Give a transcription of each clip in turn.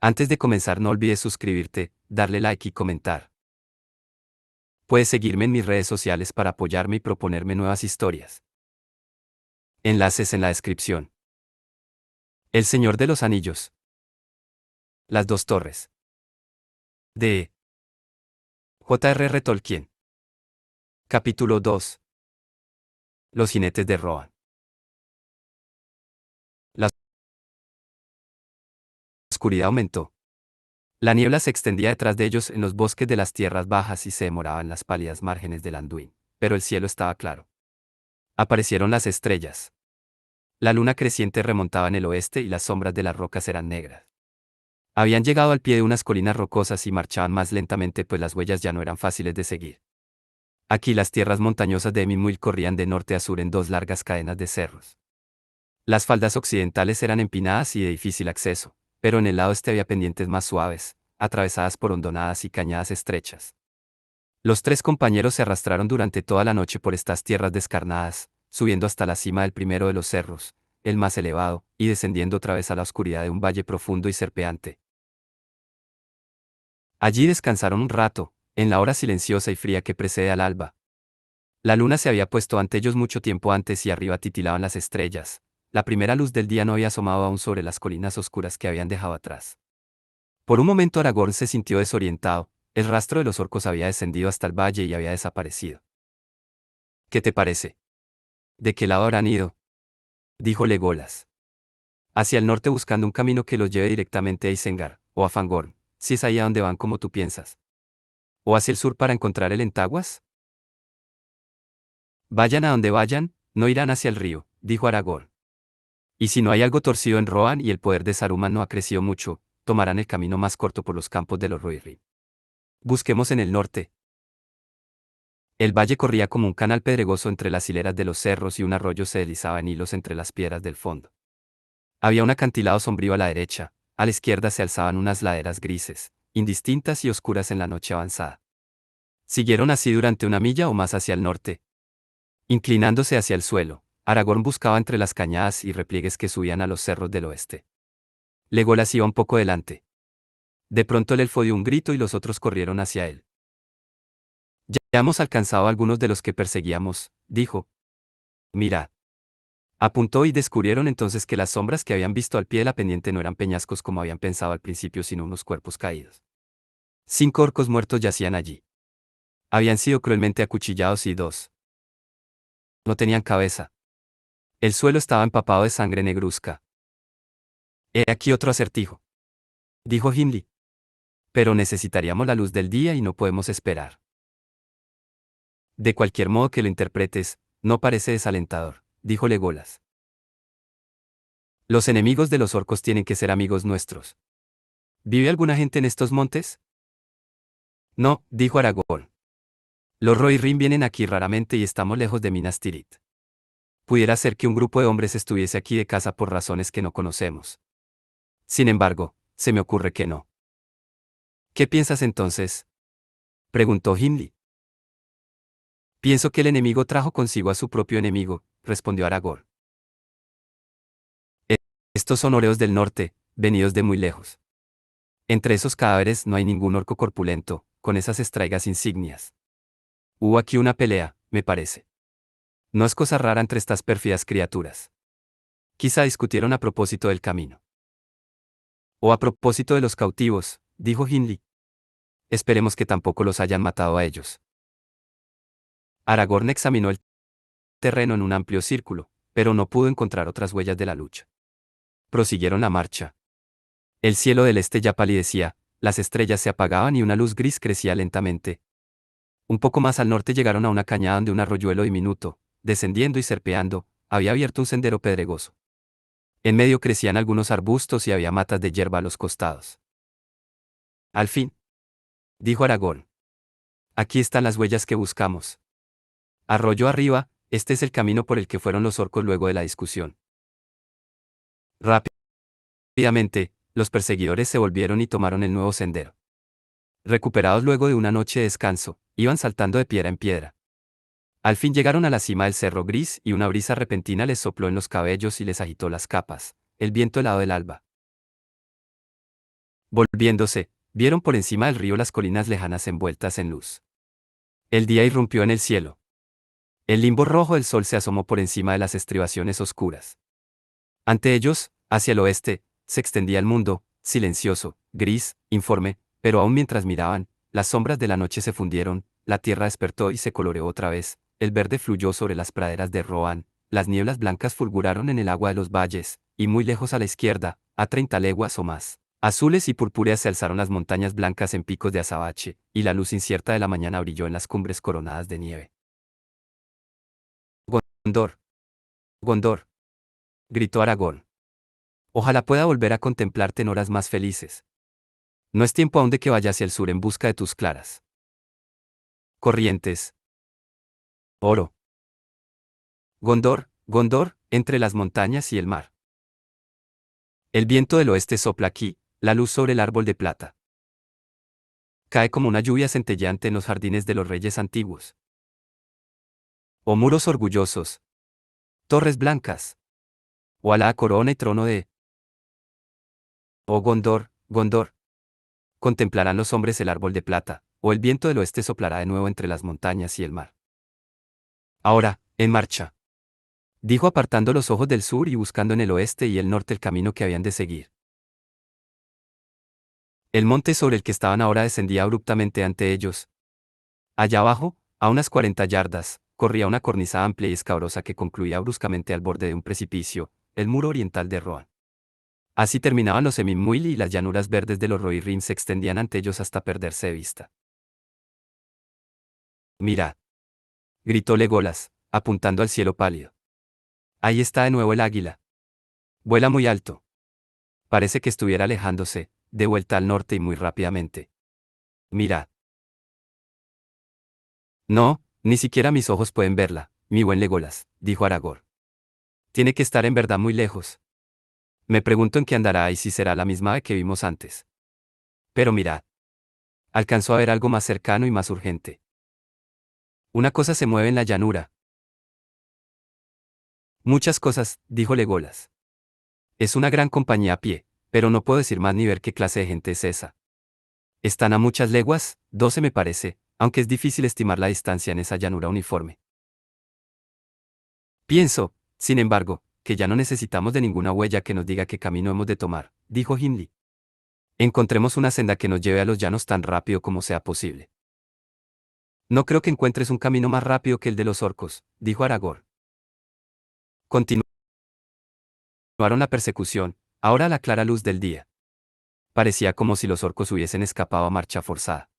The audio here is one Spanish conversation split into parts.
Antes de comenzar no olvides suscribirte, darle like y comentar. Puedes seguirme en mis redes sociales para apoyarme y proponerme nuevas historias. Enlaces en la descripción. El Señor de los Anillos. Las dos torres. De J.R.R. Tolkien. Capítulo 2. Los jinetes de Rohan. La oscuridad aumentó. La niebla se extendía detrás de ellos en los bosques de las tierras bajas y se demoraba en las pálidas márgenes del Anduin, pero el cielo estaba claro. Aparecieron las estrellas. La luna creciente remontaba en el oeste y las sombras de las rocas eran negras. Habían llegado al pie de unas colinas rocosas y marchaban más lentamente pues las huellas ya no eran fáciles de seguir. Aquí las tierras montañosas de Emynmuil corrían de norte a sur en dos largas cadenas de cerros. Las faldas occidentales eran empinadas y de difícil acceso, pero en el lado este había pendientes más suaves, atravesadas por hondonadas y cañadas estrechas. Los tres compañeros se arrastraron durante toda la noche por estas tierras descarnadas, subiendo hasta la cima del primero de los cerros, el más elevado, y descendiendo otra vez a la oscuridad de un valle profundo y serpeante. Allí descansaron un rato, en la hora silenciosa y fría que precede al alba. La luna se había puesto ante ellos mucho tiempo antes y arriba titilaban las estrellas. La primera luz del día no había asomado aún sobre las colinas oscuras que habían dejado atrás. Por un momento Aragorn se sintió desorientado, el rastro de los orcos había descendido hasta el valle y había desaparecido. ¿Qué te parece? ¿De qué lado habrán ido?, dijo Legolas. Hacia el norte buscando un camino que los lleve directamente a Isengard, o a Fangorn, si es ahí a donde van como tú piensas. ¿O hacia el sur para encontrar el Entaguas? Vayan a donde vayan, no irán hacia el río, dijo Aragorn. Y si no hay algo torcido en Rohan y el poder de Saruman no ha crecido mucho, tomarán el camino más corto por los campos de los Rohirrim. Busquemos en el norte. El valle corría como un canal pedregoso entre las hileras de los cerros y un arroyo se deslizaba en hilos entre las piedras del fondo. Había un acantilado sombrío a la derecha, a la izquierda se alzaban unas laderas grises, indistintas y oscuras en la noche avanzada. Siguieron así durante una milla o más hacia el norte. Inclinándose hacia el suelo, Aragorn buscaba entre las cañadas y repliegues que subían a los cerros del oeste. Legolas iba un poco delante. De pronto el elfo dio un grito y los otros corrieron hacia él. Ya hemos alcanzado a algunos de los que perseguíamos, dijo. Mirad. Apuntó y descubrieron entonces que las sombras que habían visto al pie de la pendiente no eran peñascos como habían pensado al principio sino unos cuerpos caídos. 5 orcos muertos yacían allí. Habían sido cruelmente acuchillados y 2 no tenían cabeza. El suelo estaba empapado de sangre negruzca. He aquí otro acertijo, dijo Gimli. Pero necesitaríamos la luz del día y no podemos esperar. De cualquier modo que lo interpretes, no parece desalentador, dijo Legolas. Los enemigos de los orcos tienen que ser amigos nuestros. ¿Vive alguna gente en estos montes? No, dijo Aragorn. Los Rohirrim vienen aquí raramente y estamos lejos de Minas Tirith. Pudiera ser que un grupo de hombres estuviese aquí de caza por razones que no conocemos. Sin embargo, se me ocurre que no. ¿Qué piensas entonces?, preguntó Gimli. Pienso que el enemigo trajo consigo a su propio enemigo, respondió Aragorn. Estos son oreos del norte, venidos de muy lejos. Entre esos cadáveres no hay ningún orco corpulento, con esas estraigas insignias. Hubo aquí una pelea, me parece. No es cosa rara entre estas pérfidas criaturas. Quizá discutieron a propósito del camino. O a propósito de los cautivos, dijo Gimli. Esperemos que tampoco los hayan matado a ellos. Aragorn examinó el terreno en un amplio círculo, pero no pudo encontrar otras huellas de la lucha. Prosiguieron la marcha. El cielo del este ya palidecía, las estrellas se apagaban y una luz gris crecía lentamente. Un poco más al norte llegaron a una cañada donde un arroyuelo diminuto, descendiendo y serpeando, había abierto un sendero pedregoso. En medio crecían algunos arbustos y había matas de hierba a los costados. Al fin, dijo Aragorn. Aquí están las huellas que buscamos. Arroyo arriba, este es el camino por el que fueron los orcos luego de la discusión. Rápidamente, los perseguidores se volvieron y tomaron el nuevo sendero. Recuperados luego de una noche de descanso, iban saltando de piedra en piedra. Al fin llegaron a la cima del cerro gris y una brisa repentina les sopló en los cabellos y les agitó las capas, el viento helado del alba. Volviéndose, vieron por encima del río las colinas lejanas envueltas en luz. El día irrumpió en el cielo. El limbo rojo del sol se asomó por encima de las estribaciones oscuras. Ante ellos, hacia el oeste, se extendía el mundo, silencioso, gris, informe, pero aún mientras miraban, las sombras de la noche se fundieron, la tierra despertó y se coloreó otra vez, el verde fluyó sobre las praderas de Rohan, las nieblas blancas fulguraron en el agua de los valles, y muy lejos a la izquierda, a 30 leguas o más, azules y purpúreas se alzaron las montañas blancas en picos de azabache, y la luz incierta de la mañana brilló en las cumbres coronadas de nieve. Gondor, Gondor, gritó Aragorn. Ojalá pueda volver a contemplarte en horas más felices. No es tiempo aún de que vaya hacia el sur en busca de tus claras corrientes. Oro. Gondor, Gondor, entre las montañas y el mar. El viento del oeste sopla aquí, la luz sobre el árbol de plata. Cae como una lluvia centelleante en los jardines de los reyes antiguos. Oh muros orgullosos. Torres blancas. Oh alada corona y trono de... Oh Gondor, Gondor. Contemplarán los hombres el árbol de plata, o el viento del oeste soplará de nuevo entre las montañas y el mar. Ahora, en marcha. Dijo apartando los ojos del sur y buscando en el oeste y el norte el camino que habían de seguir. El monte sobre el que estaban ahora descendía abruptamente ante ellos. Allá abajo, a unas 40 yardas, corría una cornisa amplia y escabrosa que concluía bruscamente al borde de un precipicio, el muro oriental de Rohan. Así terminaban los Emyn-Muil y las llanuras verdes de los Rohirrim se extendían ante ellos hasta perderse de vista. Mirad, gritó Legolas, apuntando al cielo pálido. Ahí está de nuevo el águila. Vuela muy alto. Parece que estuviera alejándose, de vuelta al norte y muy rápidamente. Mirad. No, ni siquiera mis ojos pueden verla, mi buen Legolas, dijo Aragorn. Tiene que estar en verdad muy lejos. Me pregunto en qué andará y si será la misma ave que vimos antes. Pero mirad. Alcanzó a ver algo más cercano y más urgente. Una cosa se mueve en la llanura. Muchas cosas, dijo Legolas. Es una gran compañía a pie, pero no puedo decir más ni ver qué clase de gente es esa. Están a muchas leguas, 12 me parece, aunque es difícil estimar la distancia en esa llanura uniforme. Pienso, sin embargo, que ya no necesitamos de ninguna huella que nos diga qué camino hemos de tomar, dijo Gimli. Encontremos una senda que nos lleve a los llanos tan rápido como sea posible. No creo que encuentres un camino más rápido que el de los orcos, dijo Aragorn. Continuaron la persecución, ahora a la clara luz del día. Parecía como si los orcos hubiesen escapado a marcha forzada.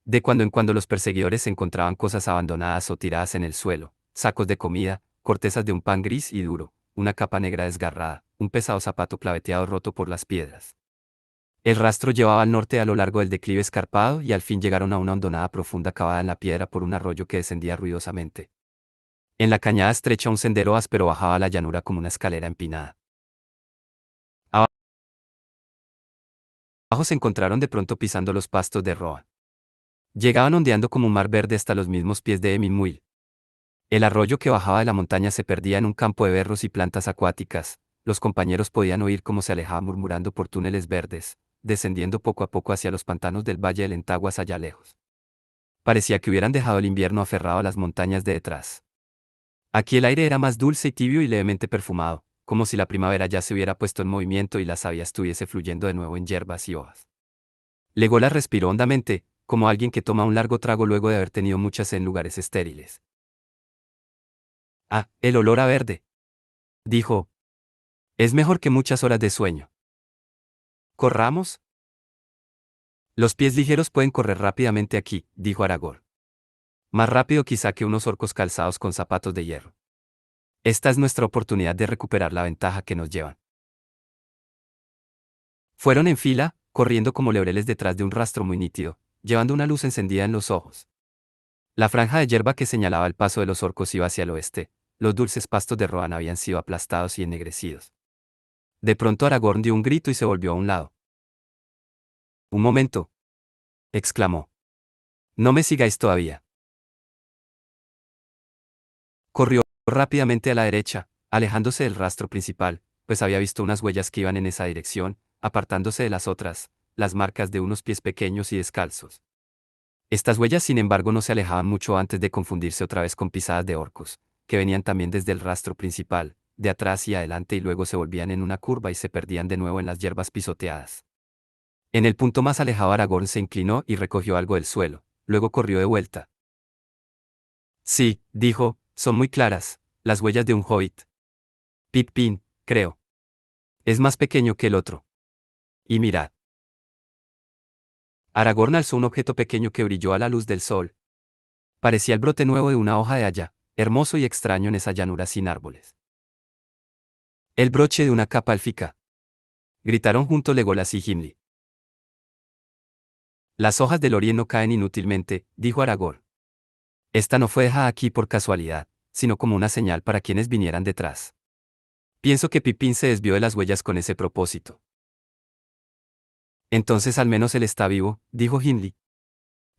De cuando en cuando los perseguidores encontraban cosas abandonadas o tiradas en el suelo, sacos de comida, cortezas de un pan gris y duro, una capa negra desgarrada, un pesado zapato claveteado roto por las piedras. El rastro llevaba al norte a lo largo del declive escarpado y al fin llegaron a una hondonada profunda cavada en la piedra por un arroyo que descendía ruidosamente. En la cañada estrecha un sendero áspero bajaba a la llanura como una escalera empinada. Abajo se encontraron de pronto pisando los pastos de Rohan. Llegaban ondeando como un mar verde hasta los mismos pies de Emyn-Muil. El arroyo que bajaba de la montaña se perdía en un campo de berros y plantas acuáticas. Los compañeros podían oír cómo se alejaba murmurando por túneles verdes, descendiendo poco a poco hacia los pantanos del valle del Entaguas allá lejos. Parecía que hubieran dejado el invierno aferrado a las montañas de detrás. Aquí el aire era más dulce y tibio y levemente perfumado, como si la primavera ya se hubiera puesto en movimiento y la savia estuviese fluyendo de nuevo en hierbas y hojas. Legolas respiró hondamente, como alguien que toma un largo trago luego de haber tenido muchas sed en lugares estériles. Ah, el olor a verde. Dijo. Es mejor que muchas horas de sueño. ¿Corramos? Los pies ligeros pueden correr rápidamente aquí, dijo Aragorn. Más rápido quizá que unos orcos calzados con zapatos de hierro. Esta es nuestra oportunidad de recuperar la ventaja que nos llevan. Fueron en fila, corriendo como lebreles detrás de un rastro muy nítido, llevando una luz encendida en los ojos. La franja de hierba que señalaba el paso de los orcos iba hacia el oeste, los dulces pastos de Rohan habían sido aplastados y ennegrecidos. De pronto Aragorn dio un grito y se volvió a un lado. Un momento, exclamó. No me sigáis todavía. Corrió rápidamente a la derecha, alejándose del rastro principal, pues había visto unas huellas que iban en esa dirección, apartándose de las otras, las marcas de unos pies pequeños y descalzos. Estas huellas, sin embargo, no se alejaban mucho antes de confundirse otra vez con pisadas de orcos, que venían también desde el rastro principal, de atrás y adelante, y luego se volvían en una curva y se perdían de nuevo en las hierbas pisoteadas. En el punto más alejado, Aragorn se inclinó y recogió algo del suelo, luego corrió de vuelta. Sí, dijo, son muy claras, las huellas de un hobbit. Pippin, creo. Es más pequeño que el otro. Y mirad. Aragorn alzó un objeto pequeño que brilló a la luz del sol. Parecía el brote nuevo de una hoja de haya, hermoso y extraño en esa llanura sin árboles. El broche de una capa élfica. Gritaron juntos Legolas y Gimli. Las hojas del Lorien no caen inútilmente, dijo Aragorn. Esta no fue dejada aquí por casualidad, sino como una señal para quienes vinieran detrás. Pienso que Pippin se desvió de las huellas con ese propósito. Entonces al menos él está vivo, dijo Gimli.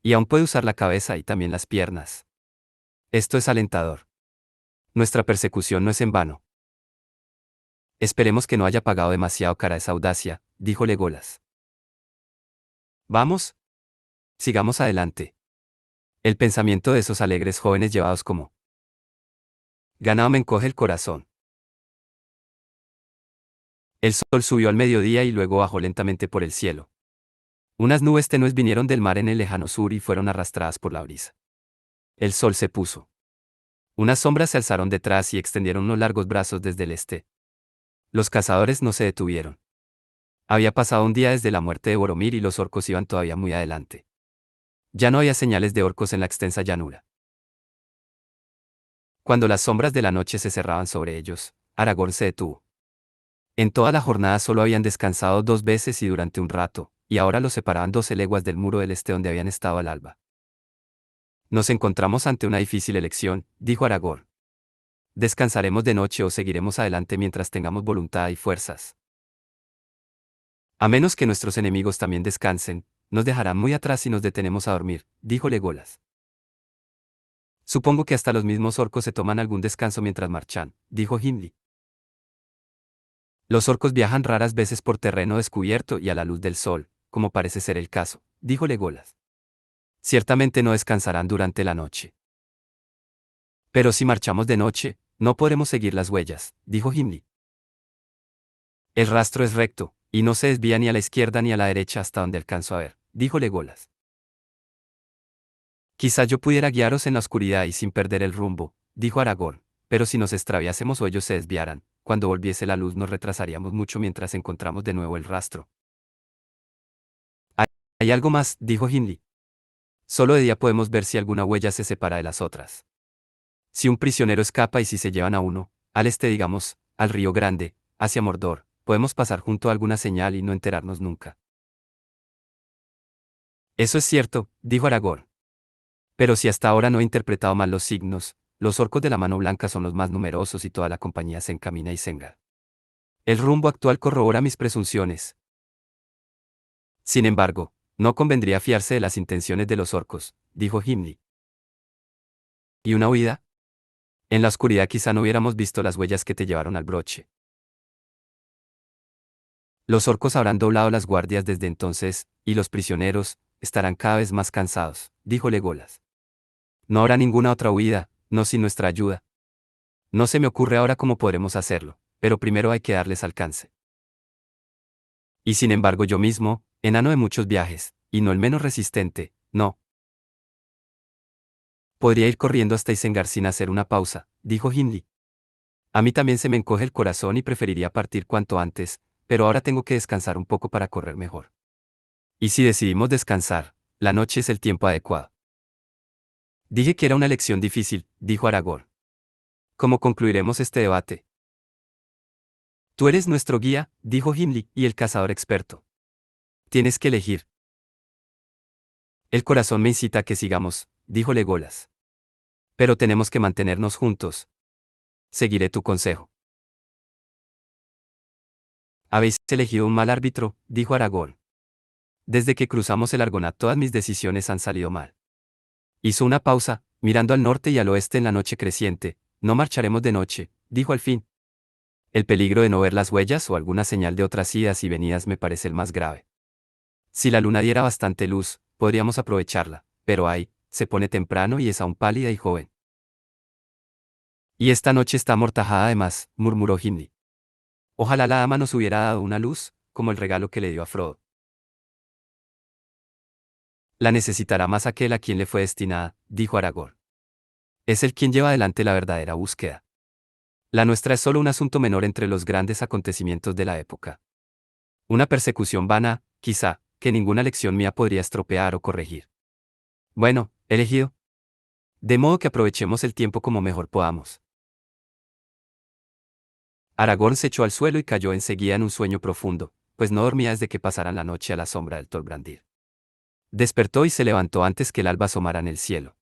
Y aún puede usar la cabeza y también las piernas. Esto es alentador. Nuestra persecución no es en vano. Esperemos que no haya pagado demasiado cara esa audacia, dijo Legolas. Vamos. Sigamos adelante. El pensamiento de esos alegres jóvenes llevados como ganado me encoge el corazón. El sol subió al mediodía y luego bajó lentamente por el cielo. Unas nubes tenues vinieron del mar en el lejano sur y fueron arrastradas por la brisa. El sol se puso. Unas sombras se alzaron detrás y extendieron unos largos brazos desde el este. Los cazadores no se detuvieron. Había pasado un día desde la muerte de Boromir y los orcos iban todavía muy adelante. Ya no había señales de orcos en la extensa llanura. Cuando las sombras de la noche se cerraban sobre ellos, Aragorn se detuvo. En toda la jornada solo habían descansado 2 veces y durante un rato, y ahora los separaban 12 leguas del muro del este donde habían estado al alba. Nos encontramos ante una difícil elección, dijo Aragorn. Descansaremos de noche o seguiremos adelante mientras tengamos voluntad y fuerzas. A menos que nuestros enemigos también descansen, nos dejarán muy atrás si nos detenemos a dormir, dijo Legolas. Supongo que hasta los mismos orcos se toman algún descanso mientras marchan, dijo Gimli. Los orcos viajan raras veces por terreno descubierto y a la luz del sol, como parece ser el caso, dijo Legolas. Ciertamente no descansarán durante la noche. Pero si marchamos de noche, no podremos seguir las huellas, dijo Gimli. El rastro es recto, y no se desvía ni a la izquierda ni a la derecha hasta donde alcanzo a ver, dijo Legolas. Quizá yo pudiera guiaros en la oscuridad y sin perder el rumbo, dijo Aragorn, pero si nos extraviásemos o ellos se desviaran, cuando volviese la luz nos retrasaríamos mucho mientras encontramos de nuevo el rastro. Hay algo más, dijo Gimli. Solo de día podemos ver si alguna huella se separa de las otras. Si un prisionero escapa y si se llevan a uno, al este digamos, al río Grande, hacia Mordor, podemos pasar junto a alguna señal y no enterarnos nunca. Eso es cierto, dijo Aragorn. Pero si hasta ahora no he interpretado mal los signos, los orcos de la mano blanca son los más numerosos y toda la compañía se encamina y senga. El rumbo actual corrobora mis presunciones. Sin embargo, no convendría fiarse de las intenciones de los orcos, dijo Gimli. ¿Y una huida? En la oscuridad quizá no hubiéramos visto las huellas que te llevaron al broche. Los orcos habrán doblado las guardias desde entonces, y los prisioneros estarán cada vez más cansados, dijo Legolas. No habrá ninguna otra huida, no sin nuestra ayuda. No se me ocurre ahora cómo podremos hacerlo, pero primero hay que darles alcance. Y sin embargo yo mismo, enano de muchos viajes, y no el menos resistente, no. Podría ir corriendo hasta Isengard sin hacer una pausa, dijo Gimli. A mí también se me encoge el corazón y preferiría partir cuanto antes, pero ahora tengo que descansar un poco para correr mejor. Y si decidimos descansar, la noche es el tiempo adecuado. Dije que era una elección difícil, dijo Aragorn. ¿Cómo concluiremos este debate? Tú eres nuestro guía, dijo Gimli, y el cazador experto. Tienes que elegir. El corazón me incita a que sigamos, dijo Legolas. Pero tenemos que mantenernos juntos. Seguiré tu consejo. Habéis elegido un mal árbitro, dijo Aragorn. Desde que cruzamos el Argonat todas mis decisiones han salido mal. Hizo una pausa, mirando al norte y al oeste en la noche creciente. No marcharemos de noche, dijo al fin. El peligro de no ver las huellas o alguna señal de otras idas y venidas me parece el más grave. Si la luna diera bastante luz, podríamos aprovecharla, pero ay, se pone temprano y es aún pálida y joven. Y esta noche está amortajada además, murmuró Gimli. Ojalá la dama nos hubiera dado una luz, como el regalo que le dio a Frodo. La necesitará más aquel a quien le fue destinada, dijo Aragorn. Es el quien lleva adelante la verdadera búsqueda. La nuestra es solo un asunto menor entre los grandes acontecimientos de la época. Una persecución vana, quizá, que ninguna lección mía podría estropear o corregir. Bueno, elegido. De modo que aprovechemos el tiempo como mejor podamos. Aragorn se echó al suelo y cayó enseguida en un sueño profundo, pues no dormía desde que pasaran la noche a la sombra del Tolbrandir. Despertó y se levantó antes que el alba asomara en el cielo.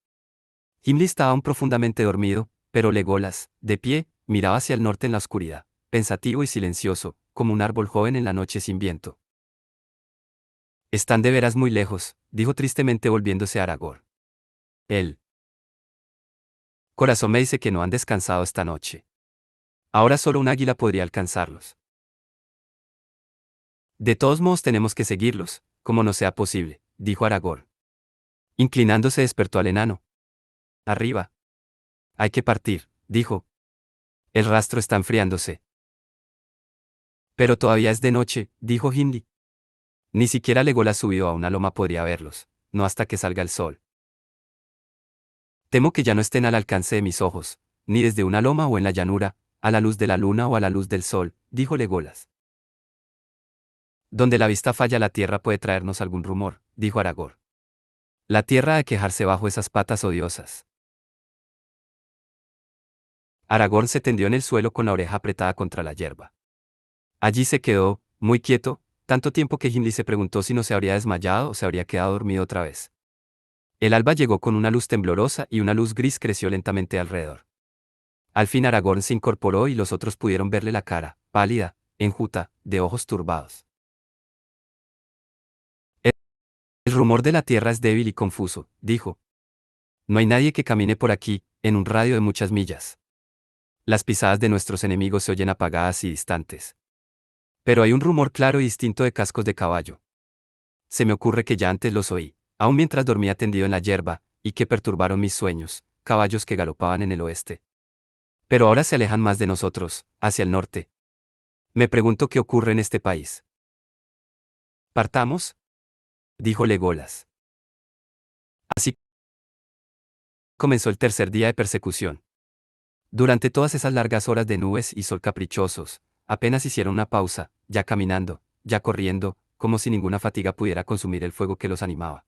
Gimli estaba aún profundamente dormido, pero Legolas, de pie, miraba hacia el norte en la oscuridad, pensativo y silencioso, como un árbol joven en la noche sin viento. Están de veras muy lejos, dijo tristemente volviéndose a Aragorn. El corazón me dice que no han descansado esta noche. Ahora solo un águila podría alcanzarlos. De todos modos tenemos que seguirlos, como no sea posible, dijo Aragorn. Inclinándose despertó al enano. Arriba. Hay que partir, dijo. El rastro está enfriándose. Pero todavía es de noche, dijo Gimli. Ni siquiera Legolas subió a una loma podría verlos, no hasta que salga el sol. Temo que ya no estén al alcance de mis ojos, ni desde una loma o en la llanura, a la luz de la luna o a la luz del sol, dijo Legolas. Donde la vista falla la tierra puede traernos algún rumor, dijo Aragorn. La tierra ha de quejarse bajo esas patas odiosas. Aragorn se tendió en el suelo con la oreja apretada contra la hierba. Allí se quedó, muy quieto, tanto tiempo que Gimli se preguntó si no se habría desmayado o se habría quedado dormido otra vez. El alba llegó con una luz temblorosa y una luz gris creció lentamente alrededor. Al fin Aragorn se incorporó y los otros pudieron verle la cara, pálida, enjuta, de ojos turbados. El, el rumor de la tierra es débil y confuso, dijo. No hay nadie que camine por aquí, en un radio de muchas millas. Las pisadas de nuestros enemigos se oyen apagadas y distantes. Pero hay un rumor claro y distinto de cascos de caballo. Se me ocurre que ya antes los oí, aun mientras dormía tendido en la hierba, y que perturbaron mis sueños, caballos que galopaban en el oeste. Pero ahora se alejan más de nosotros, hacia el norte. Me pregunto qué ocurre en este país. ¿Partamos? Dijo Legolas. Así comenzó el tercer día de persecución. Durante todas esas largas horas de nubes y sol caprichosos, apenas hicieron una pausa, ya caminando, ya corriendo, como si ninguna fatiga pudiera consumir el fuego que los animaba.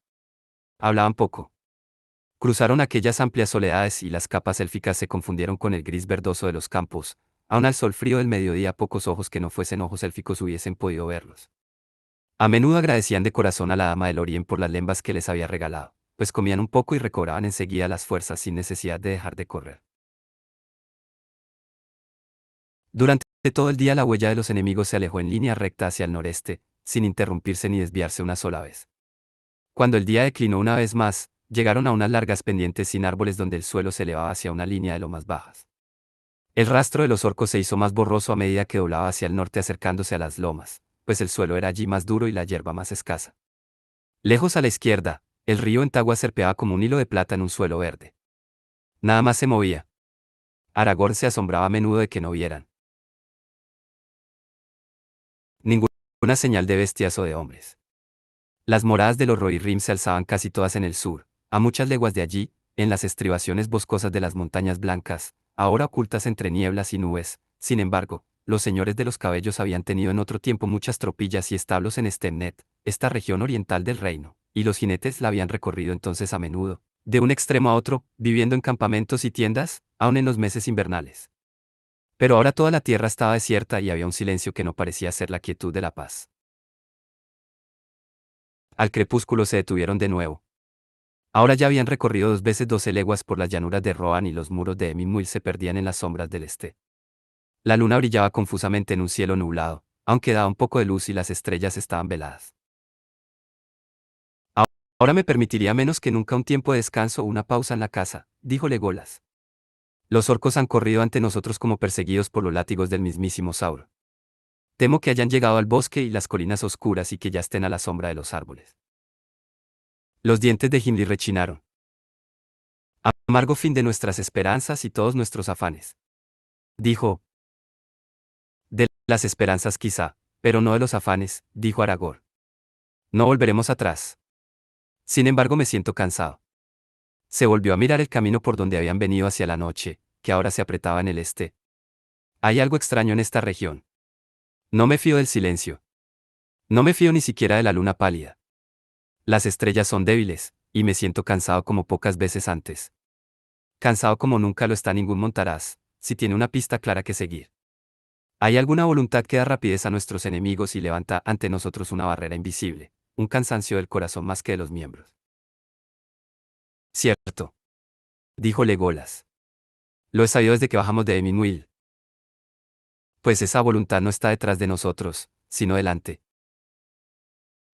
Hablaban poco. Cruzaron aquellas amplias soledades y las capas élficas se confundieron con el gris verdoso de los campos, aun al sol frío del mediodía pocos ojos que no fuesen ojos élficos hubiesen podido verlos. A menudo agradecían de corazón a la dama del Orien por las lembas que les había regalado, pues comían un poco y recobraban enseguida las fuerzas sin necesidad de dejar de correr. Durante todo el día la huella de los enemigos se alejó en línea recta hacia el noreste, sin interrumpirse ni desviarse una sola vez. Cuando el día declinó una vez más, llegaron a unas largas pendientes sin árboles donde el suelo se elevaba hacia una línea de lomas bajas. El rastro de los orcos se hizo más borroso a medida que doblaba hacia el norte acercándose a las lomas, pues el suelo era allí más duro y la hierba más escasa. Lejos a la izquierda, el río Entagua serpeaba como un hilo de plata en un suelo verde. Nada más se movía. Aragorn se asombraba a menudo de que no vieran ninguna señal de bestias o de hombres. Las moradas de los Rohirrim se alzaban casi todas en el sur, a muchas leguas de allí, en las estribaciones boscosas de las montañas blancas, ahora ocultas entre nieblas y nubes. Sin embargo, los señores de los cabellos habían tenido en otro tiempo muchas tropillas y establos en Stemnet, esta región oriental del reino, y los jinetes la habían recorrido entonces a menudo, de un extremo a otro, viviendo en campamentos y tiendas, aun en los meses invernales. Pero ahora toda la tierra estaba desierta y había un silencio que no parecía ser la quietud de la paz. Al crepúsculo se detuvieron de nuevo. Ahora ya habían recorrido 2 veces 12 leguas por las llanuras de Rohan y los muros de Emyn Muil se perdían en las sombras del este. La luna brillaba confusamente en un cielo nublado, aunque daba un poco de luz y las estrellas estaban veladas. Ahora me permitiría menos que nunca un tiempo de descanso o una pausa en la casa, dijo Legolas. Los orcos han corrido ante nosotros como perseguidos por los látigos del mismísimo Sauron. Temo que hayan llegado al bosque y las colinas oscuras y que ya estén a la sombra de los árboles. Los dientes de Gimli rechinaron. Amargo fin de nuestras esperanzas y todos nuestros afanes. Dijo. De las esperanzas quizá, pero no de los afanes, dijo Aragorn. No volveremos atrás. Sin embargo me siento cansado. Se volvió a mirar el camino por donde habían venido hacia la noche, que ahora se apretaba en el este. Hay algo extraño en esta región. No me fío del silencio. No me fío ni siquiera de la luna pálida. Las estrellas son débiles, y me siento cansado como pocas veces antes. Cansado como nunca lo está ningún montaraz, si tiene una pista clara que seguir. Hay alguna voluntad que da rapidez a nuestros enemigos y levanta ante nosotros una barrera invisible, un cansancio del corazón más que de los miembros. Cierto, dijo Legolas. Lo he sabido desde que bajamos de Eminmuil. Pues esa voluntad no está detrás de nosotros, sino delante.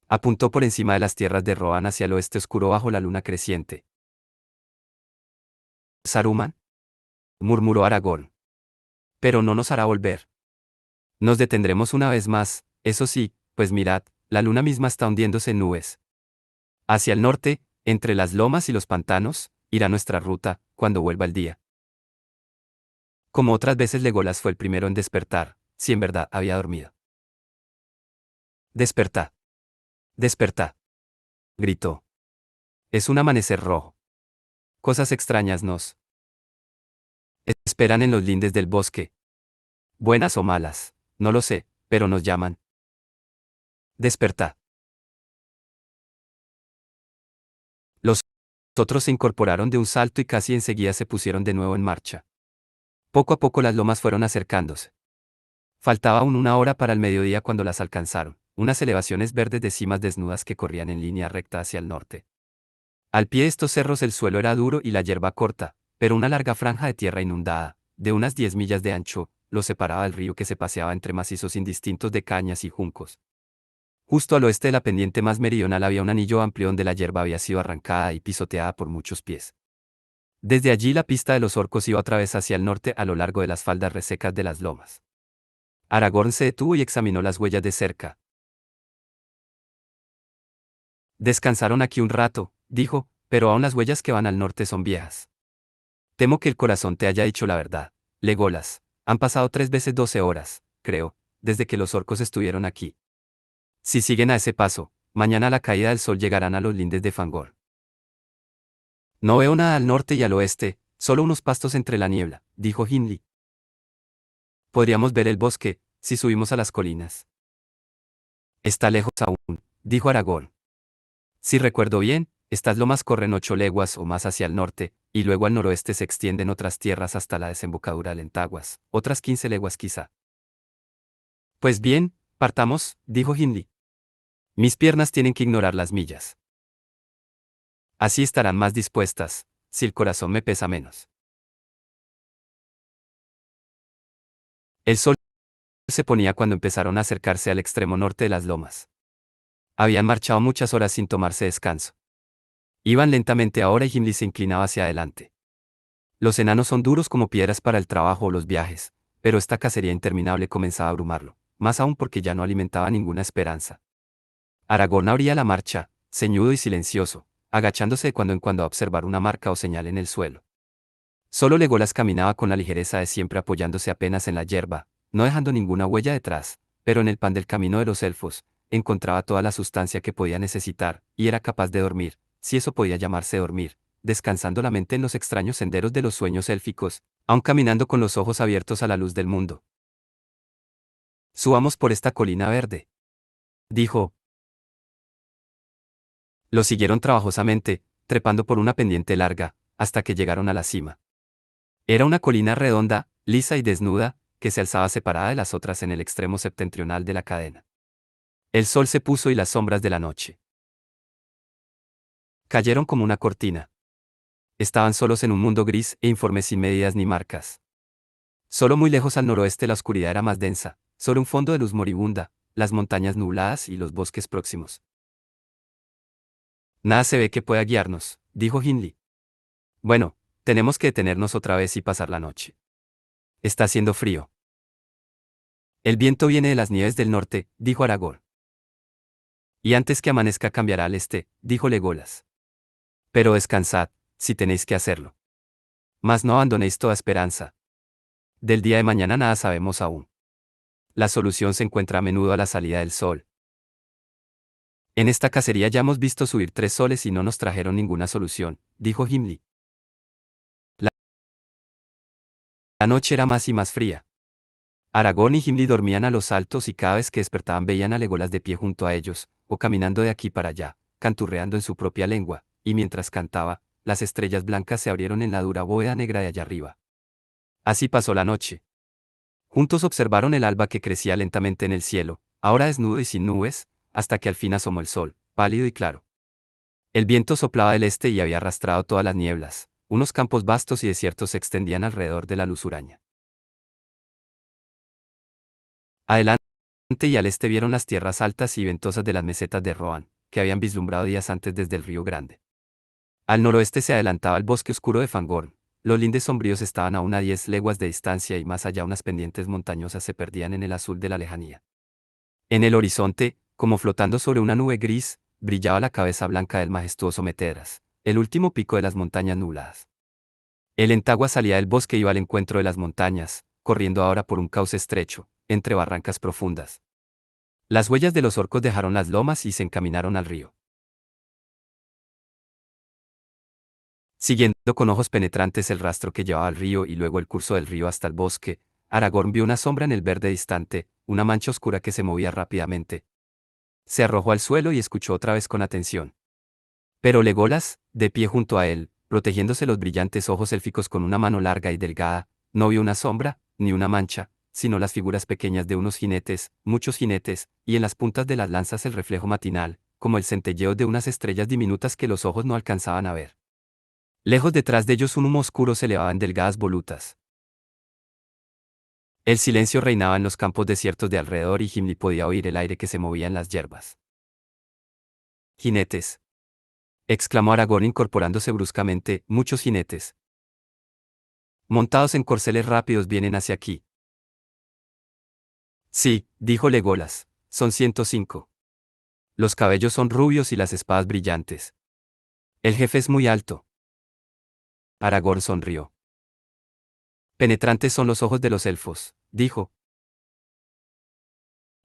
Apuntó por encima de las tierras de Rohan hacia el oeste oscuro bajo la luna creciente. ¿Saruman? Murmuró Aragorn. Pero no nos hará volver. Nos detendremos una vez más, eso sí, pues mirad, la luna misma está hundiéndose en nubes. Hacia el norte, entre las lomas y los pantanos, irá nuestra ruta, cuando vuelva el día. Como otras veces Legolas fue el primero en despertar, si en verdad había dormido. Despertad. Despertad. Gritó. Es un amanecer rojo. Cosas extrañas nos esperan en los lindes del bosque. Buenas o malas, no lo sé, pero nos llaman. Despertad. Los otros se incorporaron de un salto y casi enseguida se pusieron de nuevo en marcha. Poco a poco las lomas fueron acercándose. Faltaba aún una hora para el mediodía cuando las alcanzaron, unas elevaciones verdes de cimas desnudas que corrían en línea recta hacia el norte. Al pie de estos cerros el suelo era duro y la hierba corta, pero una larga franja de tierra inundada, de unas 10 millas de ancho, lo separaba del río que se paseaba entre macizos indistintos de cañas y juncos. Justo al oeste de la pendiente más meridional había un anillo amplio donde la hierba había sido arrancada y pisoteada por muchos pies. Desde allí la pista de los orcos iba otra vez hacia el norte a lo largo de las faldas resecas de las lomas. Aragorn se detuvo y examinó las huellas de cerca. Descansaron aquí un rato, dijo, pero aún las huellas que van al norte son viejas. Temo que el corazón te haya dicho la verdad, Legolas. Han pasado 3 veces 12 horas, creo, desde que los orcos estuvieron aquí. Si siguen a ese paso, mañana a la caída del sol llegarán a los lindes de Fangor. No veo nada al norte y al oeste, solo unos pastos entre la niebla, dijo Gimli. Podríamos ver el bosque, si subimos a las colinas. Está lejos aún, dijo Aragorn. Si recuerdo bien, estas lomas corren 8 leguas o más hacia el norte, y luego al noroeste se extienden otras tierras hasta la desembocadura del Entaguas, otras 15 leguas quizá. Pues bien, partamos, dijo Gimli. Mis piernas tienen que ignorar las millas. Así estarán más dispuestas, si el corazón me pesa menos. El sol se ponía cuando empezaron a acercarse al extremo norte de las lomas. Habían marchado muchas horas sin tomarse descanso. Iban lentamente ahora y Gimli se inclinaba hacia adelante. Los enanos son duros como piedras para el trabajo o los viajes, pero esta cacería interminable comenzaba a abrumarlo, más aún porque ya no alimentaba ninguna esperanza. Aragorn abría la marcha, ceñudo y silencioso, agachándose de cuando en cuando a observar una marca o señal en el suelo. Solo Legolas caminaba con la ligereza de siempre apoyándose apenas en la hierba, no dejando ninguna huella detrás, pero en el pan del camino de los elfos, encontraba toda la sustancia que podía necesitar, y era capaz de dormir, si eso podía llamarse dormir, descansando la mente en los extraños senderos de los sueños élficos, aun caminando con los ojos abiertos a la luz del mundo. Subamos por esta colina verde, dijo. Lo siguieron trabajosamente, trepando por una pendiente larga, hasta que llegaron a la cima. Era una colina redonda, lisa y desnuda, que se alzaba separada de las otras en el extremo septentrional de la cadena. El sol se puso y las sombras de la noche cayeron como una cortina. Estaban solos en un mundo gris e informe sin medidas ni marcas. Solo muy lejos al noroeste la oscuridad era más densa, sobre un fondo de luz moribunda, las montañas nubladas y los bosques próximos. Nada se ve que pueda guiarnos, dijo Gimli. Bueno, tenemos que detenernos otra vez y pasar la noche. Está haciendo frío. El viento viene de las nieves del norte, dijo Aragorn. Y antes que amanezca cambiará al este, dijo Legolas. Pero descansad, si tenéis que hacerlo. Mas no abandonéis toda esperanza. Del día de mañana nada sabemos aún. La solución se encuentra a menudo a la salida del sol. En esta cacería ya hemos visto subir 3 soles y no nos trajeron ninguna solución, dijo Gimli. La noche era más y más fría. Aragorn y Gimli dormían a los altos y cada vez que despertaban veían a Legolas de pie junto a ellos, o caminando de aquí para allá, canturreando en su propia lengua, y mientras cantaba, las estrellas blancas se abrieron en la dura bóveda negra de allá arriba. Así pasó la noche. Juntos observaron el alba que crecía lentamente en el cielo, ahora desnudo y sin nubes, hasta que al fin asomó el sol, pálido y claro. El viento soplaba del este y había arrastrado todas las nieblas, unos campos vastos y desiertos se extendían alrededor de la luz huraña. Adelante y al este vieron las tierras altas y ventosas de las mesetas de Rohan, que habían vislumbrado días antes desde el río Grande. Al noroeste se adelantaba el bosque oscuro de Fangorn, los lindes sombríos estaban a 10 leguas de distancia y más allá unas pendientes montañosas se perdían en el azul de la lejanía. En el horizonte, como flotando sobre una nube gris, brillaba la cabeza blanca del majestuoso Metedras, el último pico de las montañas nubladas. El Entagua salía del bosque y iba al encuentro de las montañas, corriendo ahora por un cauce estrecho, entre barrancas profundas. Las huellas de los orcos dejaron las lomas y se encaminaron al río. Siguiendo con ojos penetrantes el rastro que llevaba al río y luego el curso del río hasta el bosque, Aragorn vio una sombra en el verde distante, una mancha oscura que se movía rápidamente. Se arrojó al suelo y escuchó otra vez con atención. Pero Legolas, de pie junto a él, protegiéndose los brillantes ojos élficos con una mano larga y delgada, no vio una sombra, ni una mancha, sino las figuras pequeñas de unos jinetes, muchos jinetes, y en las puntas de las lanzas el reflejo matinal, como el centelleo de unas estrellas diminutas que los ojos no alcanzaban a ver. Lejos detrás de ellos un humo oscuro se elevaba en delgadas volutas. El silencio reinaba en los campos desiertos de alrededor y Gimli podía oír el aire que se movía en las hierbas. Jinetes, exclamó Aragorn incorporándose bruscamente, muchos jinetes. Montados en corceles rápidos vienen hacia aquí. Sí, dijo Legolas, son 105. Los cabellos son rubios y las espadas brillantes. El jefe es muy alto. Aragorn sonrió. Penetrantes son los ojos de los elfos, dijo.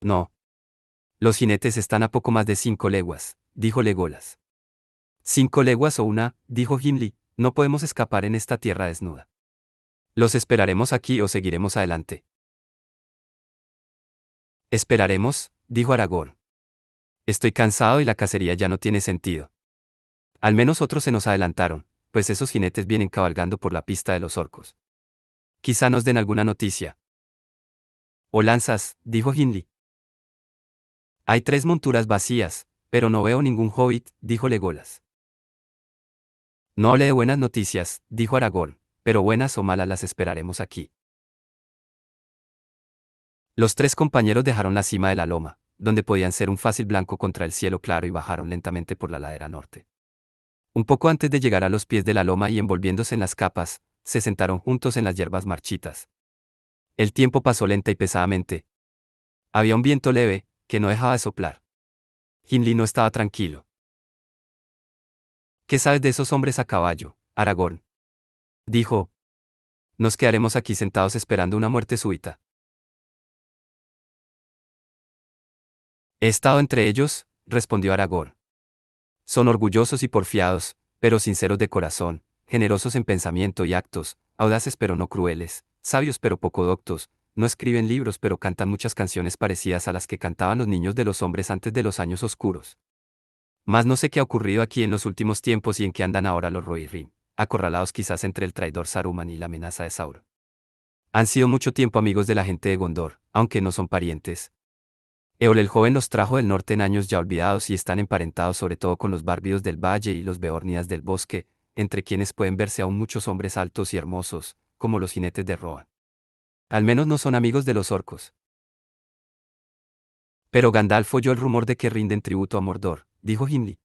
No. Los jinetes están a poco más de 5 leguas, dijo Legolas. 5 leguas o una, dijo Gimli, no podemos escapar en esta tierra desnuda. ¿Los esperaremos aquí o seguiremos adelante? Esperaremos, dijo Aragorn. Estoy cansado y la cacería ya no tiene sentido. Al menos otros se nos adelantaron, pues esos jinetes vienen cabalgando por la pista de los orcos. Quizá nos den alguna noticia. O lanzas, dijo Gimli. Hay 3 monturas vacías, pero no veo ningún hobbit, dijo Legolas. No hable de buenas noticias, dijo Aragorn, pero buenas o malas las esperaremos aquí. Los 3 compañeros dejaron la cima de la loma, donde podían ser un fácil blanco contra el cielo claro y bajaron lentamente por la ladera norte. Un poco antes de llegar a los pies de la loma y envolviéndose en las capas, se sentaron juntos en las hierbas marchitas. El tiempo pasó lenta y pesadamente. Había un viento leve, que no dejaba de soplar. Gimli no estaba tranquilo. ¿Qué sabes de esos hombres a caballo, Aragorn? Dijo. Nos quedaremos aquí sentados esperando una muerte súbita. He estado entre ellos, respondió Aragorn. Son orgullosos y porfiados, pero sinceros de corazón, generosos en pensamiento y actos, audaces pero no crueles, sabios pero poco doctos, no escriben libros pero cantan muchas canciones parecidas a las que cantaban los niños de los hombres antes de los años oscuros. Mas no sé qué ha ocurrido aquí en los últimos tiempos y en qué andan ahora los Rohirrim, acorralados quizás entre el traidor Saruman y la amenaza de Sauron. Han sido mucho tiempo amigos de la gente de Gondor, aunque no son parientes. Eol el joven los trajo del norte en años ya olvidados y están emparentados sobre todo con los bárbidos del valle y los beornias del bosque, entre quienes pueden verse aún muchos hombres altos y hermosos, como los jinetes de Rohan. Al menos no son amigos de los orcos. Pero Gandalf oyó el rumor de que rinden tributo a Mordor, dijo Gimli.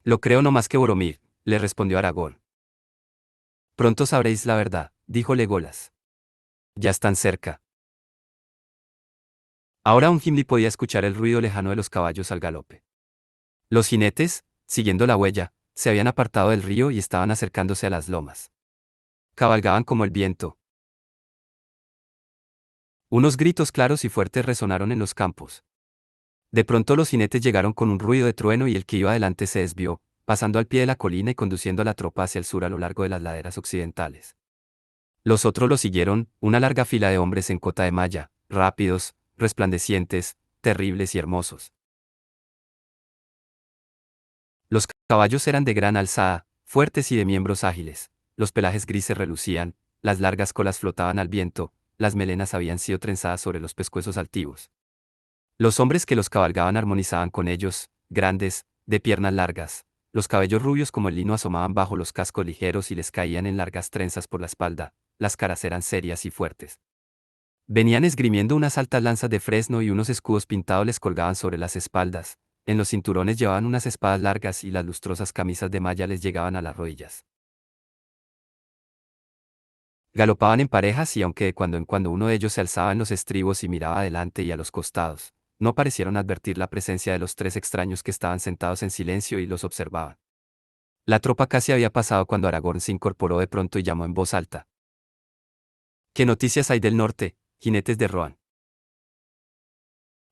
Lo creo no más que Boromir, le respondió Aragorn. Pronto sabréis la verdad, dijo Legolas. Ya están cerca. Ahora un Gimli podía escuchar el ruido lejano de los caballos al galope. Los jinetes, siguiendo la huella, se habían apartado del río y estaban acercándose a las lomas. Cabalgaban como el viento. Unos gritos claros y fuertes resonaron en los campos. De pronto los jinetes llegaron con un ruido de trueno y el que iba adelante se desvió, pasando al pie de la colina y conduciendo a la tropa hacia el sur a lo largo de las laderas occidentales. Los otros lo siguieron, una larga fila de hombres en cota de malla, rápidos, resplandecientes, terribles y hermosos. Los caballos eran de gran alzada, fuertes y de miembros ágiles, los pelajes grises relucían, las largas colas flotaban al viento, las melenas habían sido trenzadas sobre los pescuezos altivos. Los hombres que los cabalgaban armonizaban con ellos, grandes, de piernas largas, los cabellos rubios como el lino asomaban bajo los cascos ligeros y les caían en largas trenzas por la espalda, las caras eran serias y fuertes. Venían esgrimiendo unas altas lanzas de fresno y unos escudos pintados les colgaban sobre las espaldas, en los cinturones llevaban unas espadas largas y las lustrosas camisas de malla les llegaban a las rodillas. Galopaban en parejas y aunque de cuando en cuando uno de ellos se alzaba en los estribos y miraba adelante y a los costados, no parecieron advertir la presencia de los tres extraños que estaban sentados en silencio y los observaban. La tropa casi había pasado cuando Aragorn se incorporó de pronto y llamó en voz alta. ¿Qué noticias hay del norte, jinetes de Rohan?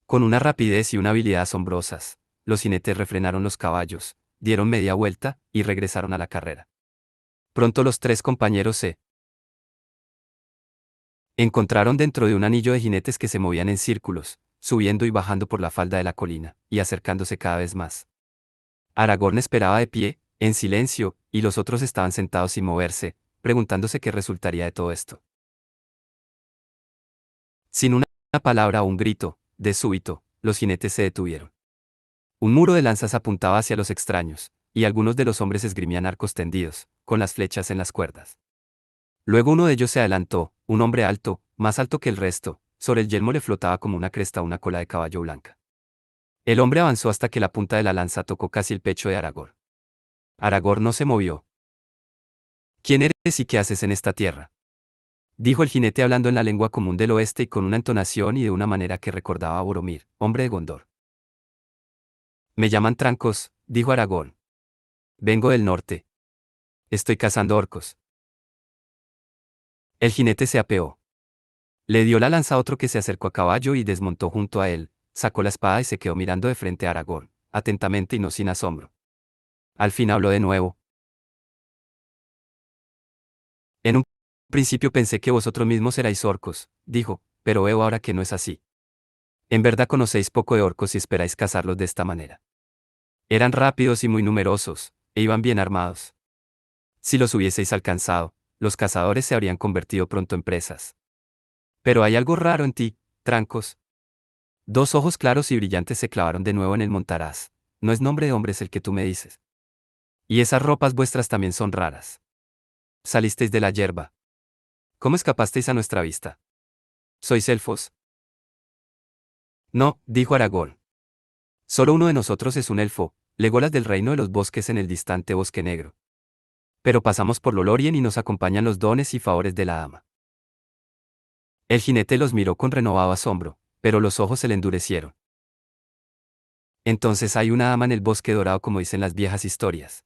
Con una rapidez y una habilidad asombrosas, los jinetes refrenaron los caballos, dieron media vuelta y regresaron a la carrera. Pronto los tres compañeros se encontraron dentro de un anillo de jinetes que se movían en círculos, subiendo y bajando por la falda de la colina, y acercándose cada vez más. Aragorn esperaba de pie, en silencio, y los otros estaban sentados sin moverse, preguntándose qué resultaría de todo esto. Sin una palabra o un grito, de súbito, los jinetes se detuvieron. Un muro de lanzas apuntaba hacia los extraños, y algunos de los hombres esgrimían arcos tendidos, con las flechas en las cuerdas. Luego uno de ellos se adelantó, un hombre alto, más alto que el resto, sobre el yelmo le flotaba como una cresta una cola de caballo blanca. El hombre avanzó hasta que la punta de la lanza tocó casi el pecho de Aragorn. Aragorn no se movió. ¿Quién eres y qué haces en esta tierra?, dijo el jinete hablando en la lengua común del oeste y con una entonación y de una manera que recordaba a Boromir, hombre de Gondor. Me llaman Trancos, dijo Aragorn. Vengo del norte. Estoy cazando orcos. El jinete se apeó. Le dio la lanza a otro que se acercó a caballo y desmontó junto a él, sacó la espada y se quedó mirando de frente a Aragorn, atentamente y no sin asombro. Al fin habló de nuevo. En un principio pensé que vosotros mismos erais orcos, dijo, pero veo ahora que no es así. En verdad conocéis poco de orcos y esperáis cazarlos de esta manera. Eran rápidos y muy numerosos, e iban bien armados. Si los hubieseis alcanzado, los cazadores se habrían convertido pronto en presas. Pero hay algo raro en ti, Trancos. Dos ojos claros y brillantes se clavaron de nuevo en el montaraz. No es nombre de hombres el que tú me dices. Y esas ropas vuestras también son raras. Salisteis de la yerba. ¿Cómo escapasteis a nuestra vista? ¿Sois elfos? No, dijo Aragorn. Solo uno de nosotros es un elfo, Legolas del reino de los bosques en el distante bosque negro. Pero pasamos por Lolorien y nos acompañan los dones y favores de la ama. El jinete los miró con renovado asombro, pero los ojos se le endurecieron. Entonces hay una ama en el bosque dorado como dicen las viejas historias.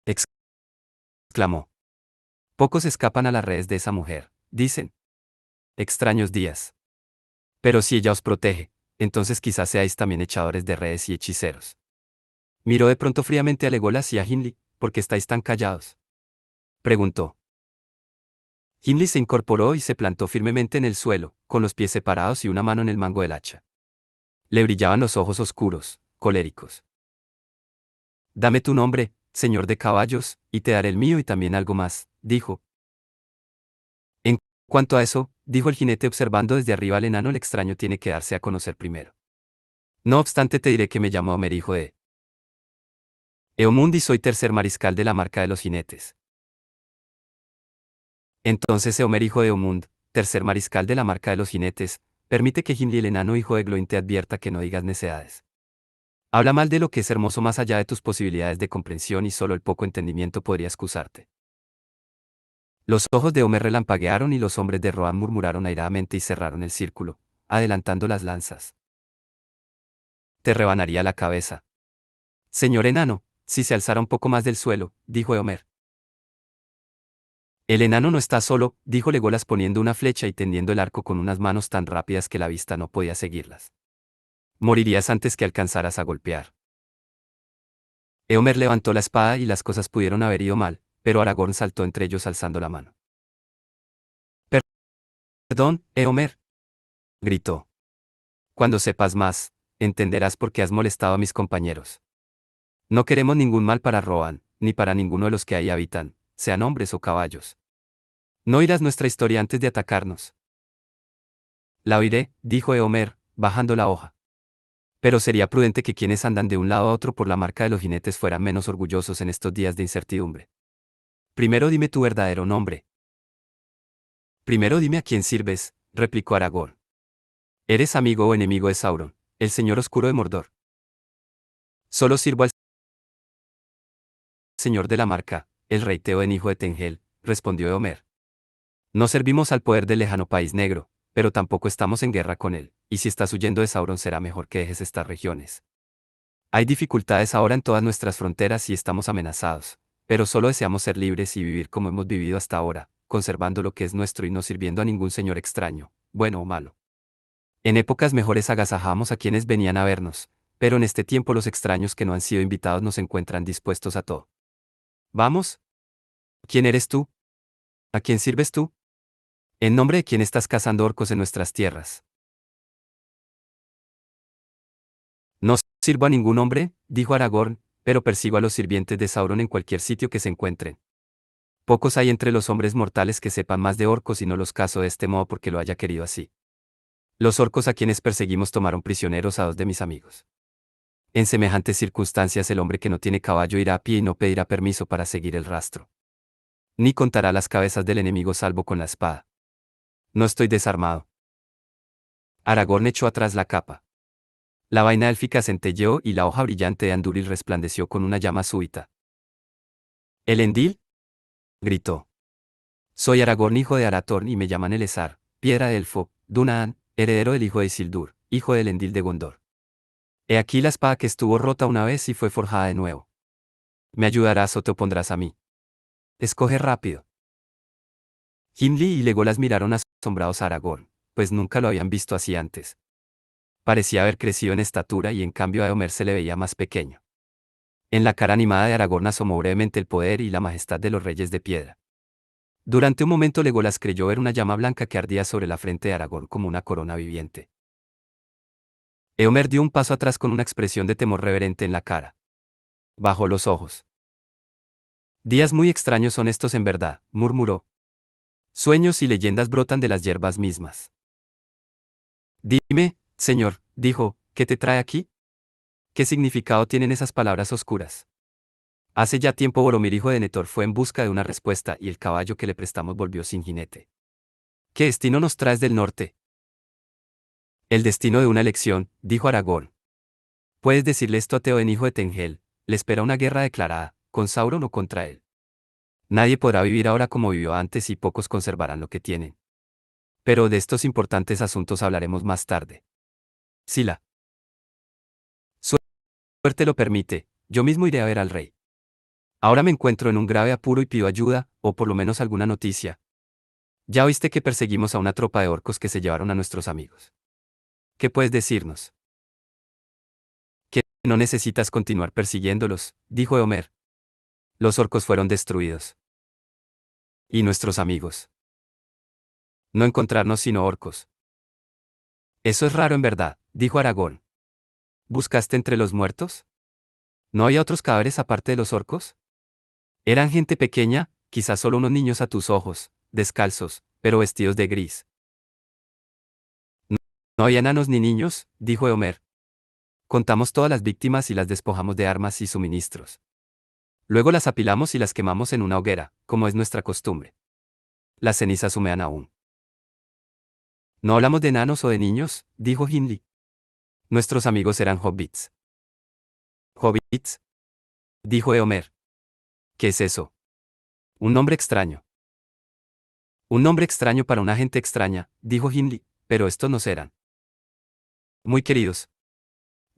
Exclamó. Pocos escapan a las redes de esa mujer, dicen. Extraños días. Pero si ella os protege, entonces quizás seáis también echadores de redes y hechiceros. Miró de pronto fríamente a Legolas y a Gimli, ¿por qué estáis tan callados?, preguntó. Gimli se incorporó y se plantó firmemente en el suelo, con los pies separados y una mano en el mango del hacha. Le brillaban los ojos oscuros, coléricos. Dame tu nombre, señor de caballos, y te daré el mío y también algo más, dijo. En cuanto a eso, dijo el jinete observando desde arriba al enano, el extraño tiene que darse a conocer primero. No obstante te diré que me llamo Homer, hijo de Eomund, y soy tercer mariscal de la marca de los jinetes. Entonces Eomer, hijo de Eomund, tercer mariscal de la marca de los jinetes, permite que Gimli, el enano hijo de Gloin, te advierta que no digas necedades. Habla mal de lo que es hermoso más allá de tus posibilidades de comprensión y solo el poco entendimiento podría excusarte. Los ojos de Homer relampaguearon y los hombres de Rohan murmuraron airadamente y cerraron el círculo, adelantando las lanzas. Te rebanaría la cabeza. Señor enano, si se alzara un poco más del suelo, dijo Eomer. El enano no está solo, dijo Legolas poniendo una flecha y tendiendo el arco con unas manos tan rápidas que la vista no podía seguirlas. Morirías antes que alcanzaras a golpear. Eomer levantó la espada y las cosas pudieron haber ido mal, pero Aragorn saltó entre ellos alzando la mano. Perdón, Eomer, gritó. Cuando sepas más, entenderás por qué has molestado a mis compañeros. No queremos ningún mal para Rohan, ni para ninguno de los que ahí habitan, sean hombres o caballos. No oirás nuestra historia antes de atacarnos. La oiré, dijo Eomer, bajando la hoja. Pero sería prudente que quienes andan de un lado a otro por la marca de los jinetes fueran menos orgullosos en estos días de incertidumbre. Primero dime tu verdadero nombre. Primero dime a quién sirves, replicó Aragorn. ¿Eres amigo o enemigo de Sauron, el señor oscuro de Mordor? Solo sirvo al señor de la marca, el rey Théoden hijo de Tengel, respondió Eomer. No servimos al poder del lejano país negro, pero tampoco estamos en guerra con él, y si estás huyendo de Sauron será mejor que dejes estas regiones. Hay dificultades ahora en todas nuestras fronteras y estamos amenazados, pero solo deseamos ser libres y vivir como hemos vivido hasta ahora, conservando lo que es nuestro y no sirviendo a ningún señor extraño, bueno o malo. En épocas mejores agasajamos a quienes venían a vernos, pero en este tiempo los extraños que no han sido invitados nos encuentran dispuestos a todo. ¿Vamos? ¿Quién eres tú? ¿A quién sirves tú? ¿En nombre de quién estás cazando orcos en nuestras tierras? No sirvo a ningún hombre, dijo Aragorn, pero persigo a los sirvientes de Sauron en cualquier sitio que se encuentren. Pocos hay entre los hombres mortales que sepan más de orcos y no los caso de este modo porque lo haya querido así. Los orcos a quienes perseguimos tomaron prisioneros a 2 de mis amigos. En semejantes circunstancias el hombre que no tiene caballo irá a pie y no pedirá permiso para seguir el rastro. Ni contará las cabezas del enemigo salvo con la espada. No estoy desarmado. Aragorn echó atrás la capa. La vaina élfica centelleó y la hoja brillante de Andúril resplandeció con una llama súbita. ¿Elendil? Gritó. Soy Aragorn hijo de Arathorn y me llaman Elessar, piedra de elfo, Dunaán, heredero del hijo de Isildur, hijo de Elendil de Gondor. He aquí la espada que estuvo rota una vez y fue forjada de nuevo. ¿Me ayudarás o te opondrás a mí? Escoge rápido. Gimli y Legolas miraron asombrados a Aragorn, pues nunca lo habían visto así antes. Parecía haber crecido en estatura y en cambio a Eomer se le veía más pequeño. En la cara animada de Aragorn asomó brevemente el poder y la majestad de los reyes de piedra. Durante un momento Legolas creyó ver una llama blanca que ardía sobre la frente de Aragorn como una corona viviente. Eomer dio un paso atrás con una expresión de temor reverente en la cara. Bajó los ojos. Días muy extraños son estos en verdad, murmuró. Sueños y leyendas brotan de las hierbas mismas. Dime, señor, dijo, ¿qué te trae aquí? ¿Qué significado tienen esas palabras oscuras? Hace ya tiempo Boromir hijo de Netor fue en busca de una respuesta y el caballo que le prestamos volvió sin jinete. ¿Qué destino nos traes del norte? El destino de una elección, dijo Aragorn. Puedes decirle esto a Théoden hijo de Tengel, le espera una guerra declarada, con Sauron o contra él. Nadie podrá vivir ahora como vivió antes y pocos conservarán lo que tienen. Pero de estos importantes asuntos hablaremos más tarde. Si la suerte lo permite, yo mismo iré a ver al rey. Ahora me encuentro en un grave apuro y pido ayuda, o por lo menos alguna noticia. Ya oíste que perseguimos a una tropa de orcos que se llevaron a nuestros amigos. ¿Qué puedes decirnos? Que no necesitas continuar persiguiéndolos, dijo Eomer. Los orcos fueron destruidos. ¿Y nuestros amigos? No encontrarnos sino orcos. Eso es raro en verdad, dijo Aragorn. ¿Buscaste entre los muertos? ¿No había otros cadáveres aparte de los orcos? Eran gente pequeña, quizás solo unos niños a tus ojos, descalzos, pero vestidos de gris. No, no había enanos ni niños, dijo Eomer. Contamos todas las víctimas y las despojamos de armas y suministros. Luego las apilamos y las quemamos en una hoguera, como es nuestra costumbre. Las cenizas humean aún. No hablamos de enanos o de niños, dijo Gimli. Nuestros amigos eran hobbits. ¿Hobbits? Dijo Eomer. ¿Qué es eso? Un nombre extraño. Un nombre extraño para una gente extraña, dijo Gimli, pero estos no eran. Muy queridos,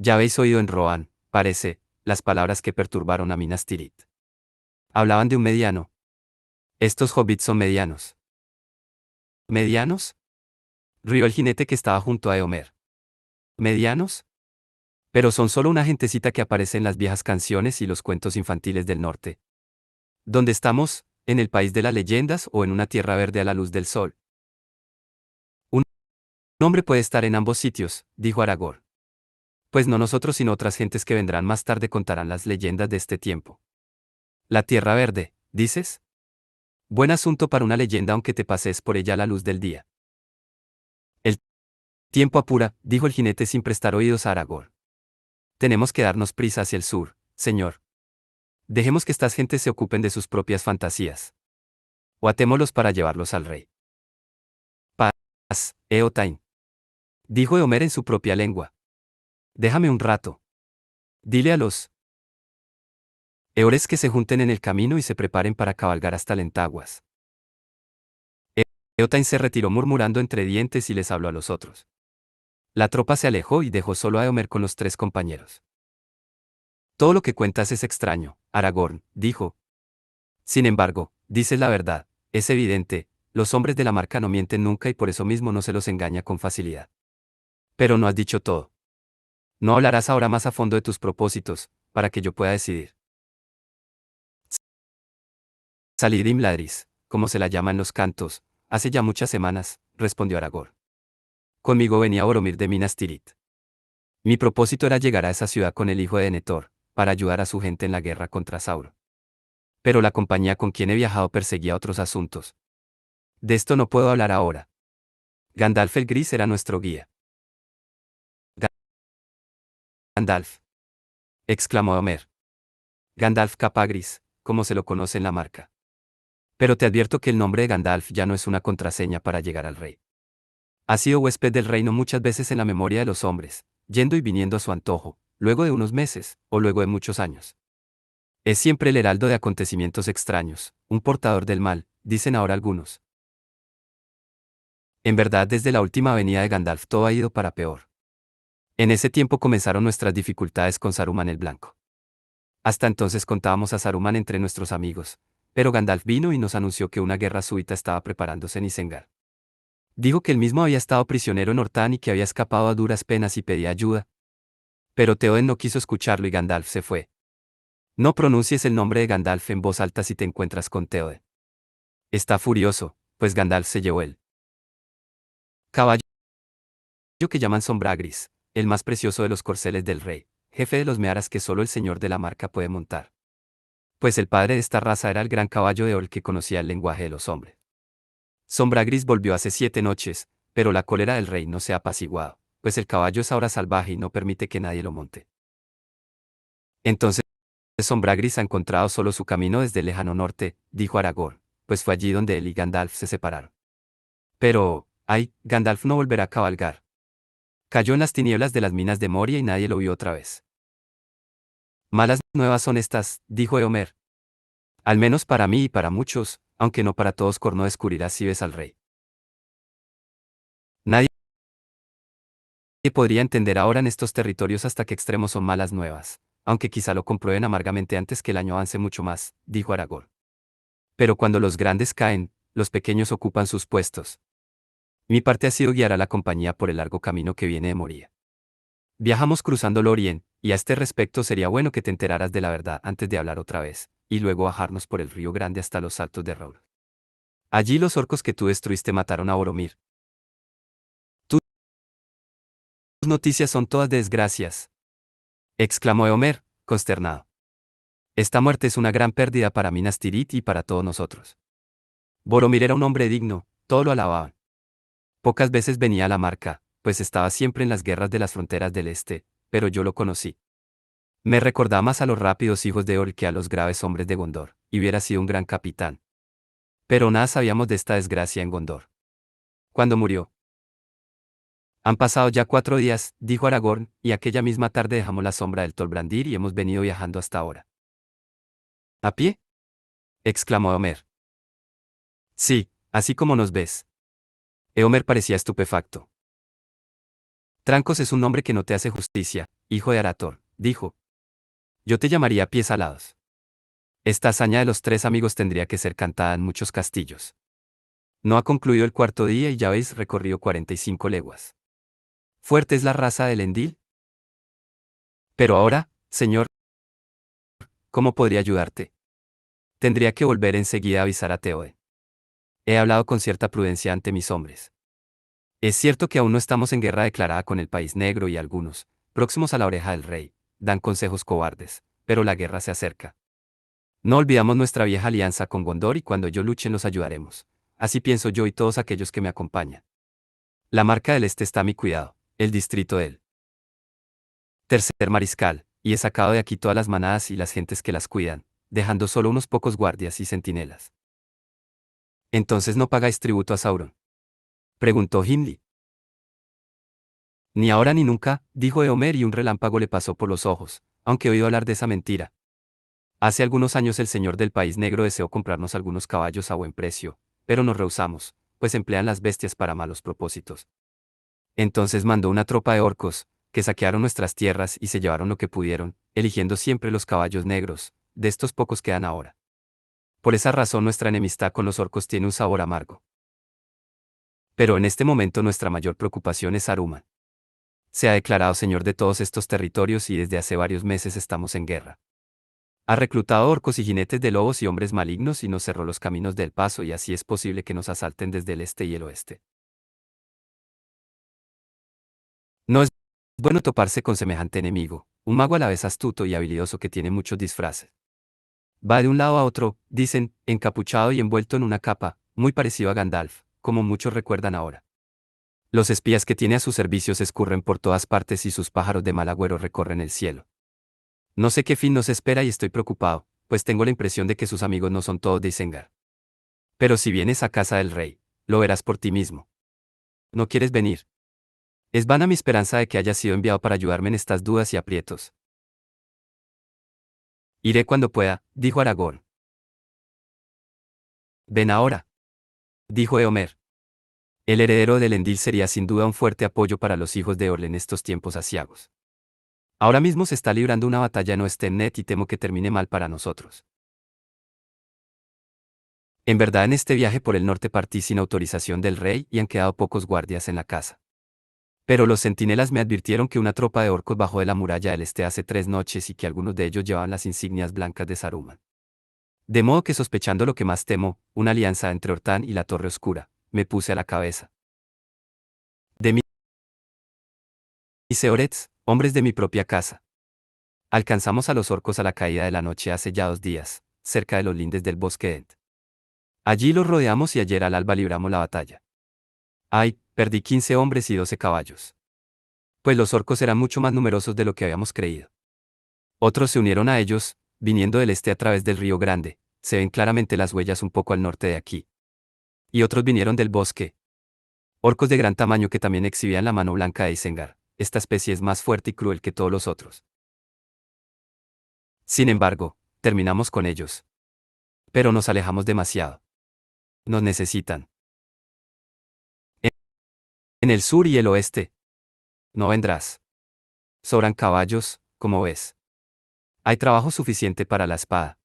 ya habéis oído en Rohan, parece, las palabras que perturbaron a Minas Tirith. Hablaban de un mediano. Estos hobbits son medianos. ¿Medianos? Rió el jinete que estaba junto a Eomer. ¿Medianos? Pero son solo una gentecita que aparece en las viejas canciones y los cuentos infantiles del norte. ¿Dónde estamos? ¿En el país de las leyendas o en una tierra verde a la luz del sol? Un hombre puede estar en ambos sitios, dijo Aragorn. Pues no nosotros sino otras gentes que vendrán más tarde contarán las leyendas de este tiempo. La tierra verde, ¿dices? Buen asunto para una leyenda aunque te pases por ella a la luz del día. El tiempo apura, dijo el jinete sin prestar oídos a Aragorn. Tenemos que darnos prisa hacia el sur, señor. Dejemos que estas gentes se ocupen de sus propias fantasías. O atémoslos para llevarlos al rey. Paz, Eotain. Dijo Eomer en su propia lengua. Déjame un rato. Dile a los eores que se junten en el camino y se preparen para cabalgar hasta Lentaguas. Eotain se retiró murmurando entre dientes y les habló a los otros. La tropa se alejó y dejó solo a Eomer con los tres compañeros. Todo lo que cuentas es extraño, Aragorn, dijo. Sin embargo, dices la verdad, es evidente, los hombres de la marca no mienten nunca y por eso mismo no se los engaña con facilidad. Pero no has dicho todo. No hablarás ahora más a fondo de tus propósitos, para que yo pueda decidir. Salí de Imladris, como se la llama en los cantos, hace ya muchas semanas, respondió Aragorn. Conmigo venía Boromir de Minas Tirith. Mi propósito era llegar a esa ciudad con el hijo de Denethor, para ayudar a su gente en la guerra contra Sauron. Pero la compañía con quien he viajado perseguía otros asuntos. De esto no puedo hablar ahora. Gandalf el Gris era nuestro guía. Gandalf, exclamó Homer. Gandalf capa gris, como se lo conoce en la marca. Pero te advierto que el nombre de Gandalf ya no es una contraseña para llegar al rey. Ha sido huésped del reino muchas veces en la memoria de los hombres, yendo y viniendo a su antojo, luego de unos meses, o luego de muchos años. Es siempre el heraldo de acontecimientos extraños, un portador del mal, dicen ahora algunos. En verdad, desde la última venida de Gandalf todo ha ido para peor. En ese tiempo comenzaron nuestras dificultades con Saruman el Blanco. Hasta entonces contábamos a Saruman entre nuestros amigos, pero Gandalf vino y nos anunció que una guerra súbita estaba preparándose en Isengard. Dijo que él mismo había estado prisionero en Ortán y que había escapado a duras penas y pedía ayuda. Pero Théoden no quiso escucharlo y Gandalf se fue. No pronuncies el nombre de Gandalf en voz alta si te encuentras con Théoden. Está furioso, pues Gandalf se llevó el caballo que llaman Sombra Gris, el más precioso de los corceles del rey, jefe de los mearas que solo el señor de la marca puede montar. Pues el padre de esta raza era el gran caballo de Ol que conocía el lenguaje de los hombres. Sombra Gris volvió hace 7 noches, pero la cólera del rey no se ha apaciguado, pues el caballo es ahora salvaje y no permite que nadie lo monte. Entonces Sombra Gris ha encontrado solo su camino desde el lejano norte, dijo Aragorn, pues fue allí donde él y Gandalf se separaron. Pero, ay, Gandalf no volverá a cabalgar. Cayó en las tinieblas de las minas de Moria y nadie lo vio otra vez. Malas nuevas son estas, dijo Eomer. Al menos para mí y para muchos, aunque no para todos. Corno descubrirá si ves al rey. Nadie podría entender ahora en estos territorios hasta qué extremos son malas nuevas, aunque quizá lo comprueben amargamente antes que el año avance mucho más, dijo Aragorn. Pero cuando los grandes caen, los pequeños ocupan sus puestos. Mi parte ha sido guiar a la compañía por el largo camino que viene de Moria. Viajamos cruzando Lorien, y a este respecto sería bueno que te enteraras de la verdad antes de hablar otra vez, y luego bajarnos por el río Grande hasta los saltos de Rour. Allí los orcos que tú destruiste mataron a Boromir. Tus noticias son todas de desgracias, exclamó Eomer, consternado. Esta muerte es una gran pérdida para Minas Tirith y para todos nosotros. Boromir era un hombre digno, todo lo alababan. Pocas veces venía a la marca, pues estaba siempre en las guerras de las fronteras del este, pero yo lo conocí. Me recordaba más a los rápidos hijos de Ol que a los graves hombres de Gondor, y hubiera sido un gran capitán. Pero nada sabíamos de esta desgracia en Gondor. ¿Cuándo murió? Han pasado ya 4 días, dijo Aragorn, y aquella misma tarde dejamos la sombra del Tolbrandir y hemos venido viajando hasta ahora. ¿A pie? Exclamó Homer. Sí, así como nos ves. Eomer parecía estupefacto. Trancos es un nombre que no te hace justicia, hijo de Arator, dijo. Yo te llamaría pies alados. Esta hazaña de los tres amigos tendría que ser cantada en muchos castillos. No ha concluido el cuarto día y ya habéis recorrido 45 leguas. ¿Fuerte es la raza del Endil? Pero ahora, señor, ¿cómo podría ayudarte? Tendría que volver enseguida a avisar a Teoe. He hablado con cierta prudencia ante mis hombres. Es cierto que aún no estamos en guerra declarada con el país negro y algunos, próximos a la oreja del rey, dan consejos cobardes, pero la guerra se acerca. No olvidamos nuestra vieja alianza con Gondor y cuando yo luche los ayudaremos. Así pienso yo y todos aquellos que me acompañan. La marca del este está a mi cuidado, el distrito del tercer mariscal, y he sacado de aquí todas las manadas y las gentes que las cuidan, dejando solo unos pocos guardias y centinelas. ¿Entonces no pagáis tributo a Sauron? Preguntó Gimli. Ni ahora ni nunca, dijo Eomer y un relámpago le pasó por los ojos, aunque he oído hablar de esa mentira. Hace algunos años el señor del país negro deseó comprarnos algunos caballos a buen precio, pero nos rehusamos, pues emplean las bestias para malos propósitos. Entonces mandó una tropa de orcos, que saquearon nuestras tierras y se llevaron lo que pudieron, eligiendo siempre los caballos negros, de estos pocos quedan ahora. Por esa razón nuestra enemistad con los orcos tiene un sabor amargo. Pero en este momento nuestra mayor preocupación es Saruman. Se ha declarado señor de todos estos territorios y desde hace varios meses estamos en guerra. Ha reclutado orcos y jinetes de lobos y hombres malignos y nos cerró los caminos del paso y así es posible que nos asalten desde el este y el oeste. No es bueno toparse con semejante enemigo, un mago a la vez astuto y habilidoso que tiene muchos disfraces. Va de un lado a otro, dicen, encapuchado y envuelto en una capa, muy parecido a Gandalf, como muchos recuerdan ahora. Los espías que tiene a su servicio se escurren por todas partes y sus pájaros de mal agüero recorren el cielo. No sé qué fin nos espera y estoy preocupado, pues tengo la impresión de que sus amigos no son todos de Isengard. Pero si vienes a casa del rey, lo verás por ti mismo. ¿No quieres venir? Es vana mi esperanza de que hayas sido enviado para ayudarme en estas dudas y aprietos. Iré cuando pueda, dijo Aragorn. Ven ahora, dijo Eomer. El heredero del Elendil sería sin duda un fuerte apoyo para los hijos de Orle en estos tiempos aciagos. Ahora mismo se está librando una batalla en Oestennet y temo que termine mal para nosotros. En verdad en este viaje por el norte partí sin autorización del rey y han quedado pocos guardias en la casa. Pero los centinelas me advirtieron que una tropa de orcos bajó de la muralla del este hace 3 noches y que algunos de ellos llevaban las insignias blancas de Saruman. De modo que sospechando lo que más temo, una alianza entre Ortán y la Torre Oscura, me puse a la cabeza. De mis Seorets, hombres de mi propia casa. Alcanzamos a los orcos a la caída de la noche hace ya 2 días, cerca de los lindes del bosque Ent. Allí los rodeamos y ayer al alba libramos la batalla. Ay, perdí 15 hombres y 12 caballos. Pues los orcos eran mucho más numerosos de lo que habíamos creído. Otros se unieron a ellos, viniendo del este a través del río Grande, se ven claramente las huellas un poco al norte de aquí. Y otros vinieron del bosque. Orcos de gran tamaño que también exhibían la mano blanca de Isengard. Esta especie es más fuerte y cruel que todos los otros. Sin embargo, terminamos con ellos. Pero nos alejamos demasiado. Nos necesitan. En el sur y el oeste. No vendrás. Sobran caballos, como ves. Hay trabajo suficiente para la espada.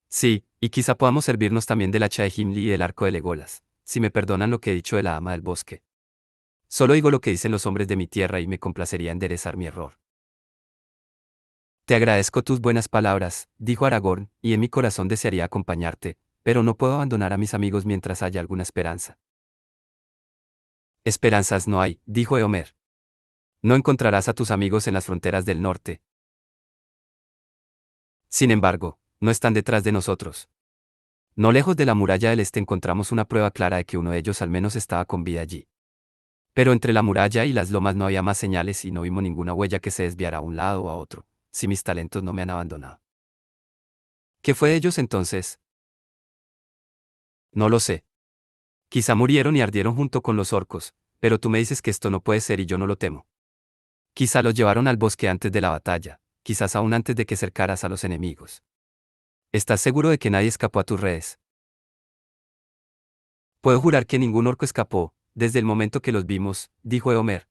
Sí, y quizá podamos servirnos también del hacha de Gimli y del arco de Legolas, si me perdonan lo que he dicho de la dama del bosque. Solo digo lo que dicen los hombres de mi tierra y me complacería enderezar mi error. Te agradezco tus buenas palabras, dijo Aragorn, y en mi corazón desearía acompañarte, pero no puedo abandonar a mis amigos mientras haya alguna esperanza. Esperanzas no hay, dijo Eomer. No encontrarás a tus amigos en las fronteras del norte. Sin embargo, no están detrás de nosotros. No lejos de la muralla del este encontramos una prueba clara de que uno de ellos al menos estaba con vida allí. Pero entre la muralla y las lomas no había más señales y no vimos ninguna huella que se desviara a un lado o a otro, si mis talentos no me han abandonado. ¿Qué fue de ellos entonces? No lo sé. Quizá murieron y ardieron junto con los orcos, pero tú me dices que esto no puede ser y yo no lo temo. Quizá los llevaron al bosque antes de la batalla, quizás aún antes de que cercaras a los enemigos. ¿Estás seguro de que nadie escapó a tus redes? Puedo jurar que ningún orco escapó, desde el momento que los vimos, dijo Eomer.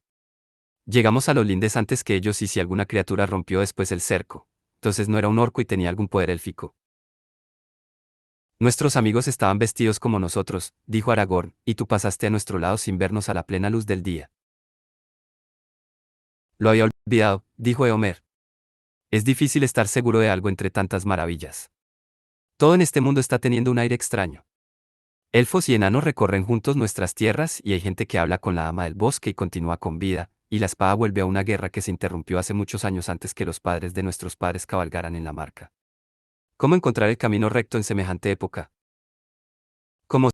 Llegamos a los lindes antes que ellos y si alguna criatura rompió después el cerco, entonces no era un orco y tenía algún poder élfico. Nuestros amigos estaban vestidos como nosotros, dijo Aragorn, y tú pasaste a nuestro lado sin vernos a la plena luz del día. Lo había olvidado, dijo Eomer. Es difícil estar seguro de algo entre tantas maravillas. Todo en este mundo está teniendo un aire extraño. Elfos y enanos recorren juntos nuestras tierras y hay gente que habla con la ama del bosque y continúa con vida, y la espada vuelve a una guerra que se interrumpió hace muchos años antes que los padres de nuestros padres cabalgaran en la marca. ¿Cómo encontrar el camino recto en semejante época? Como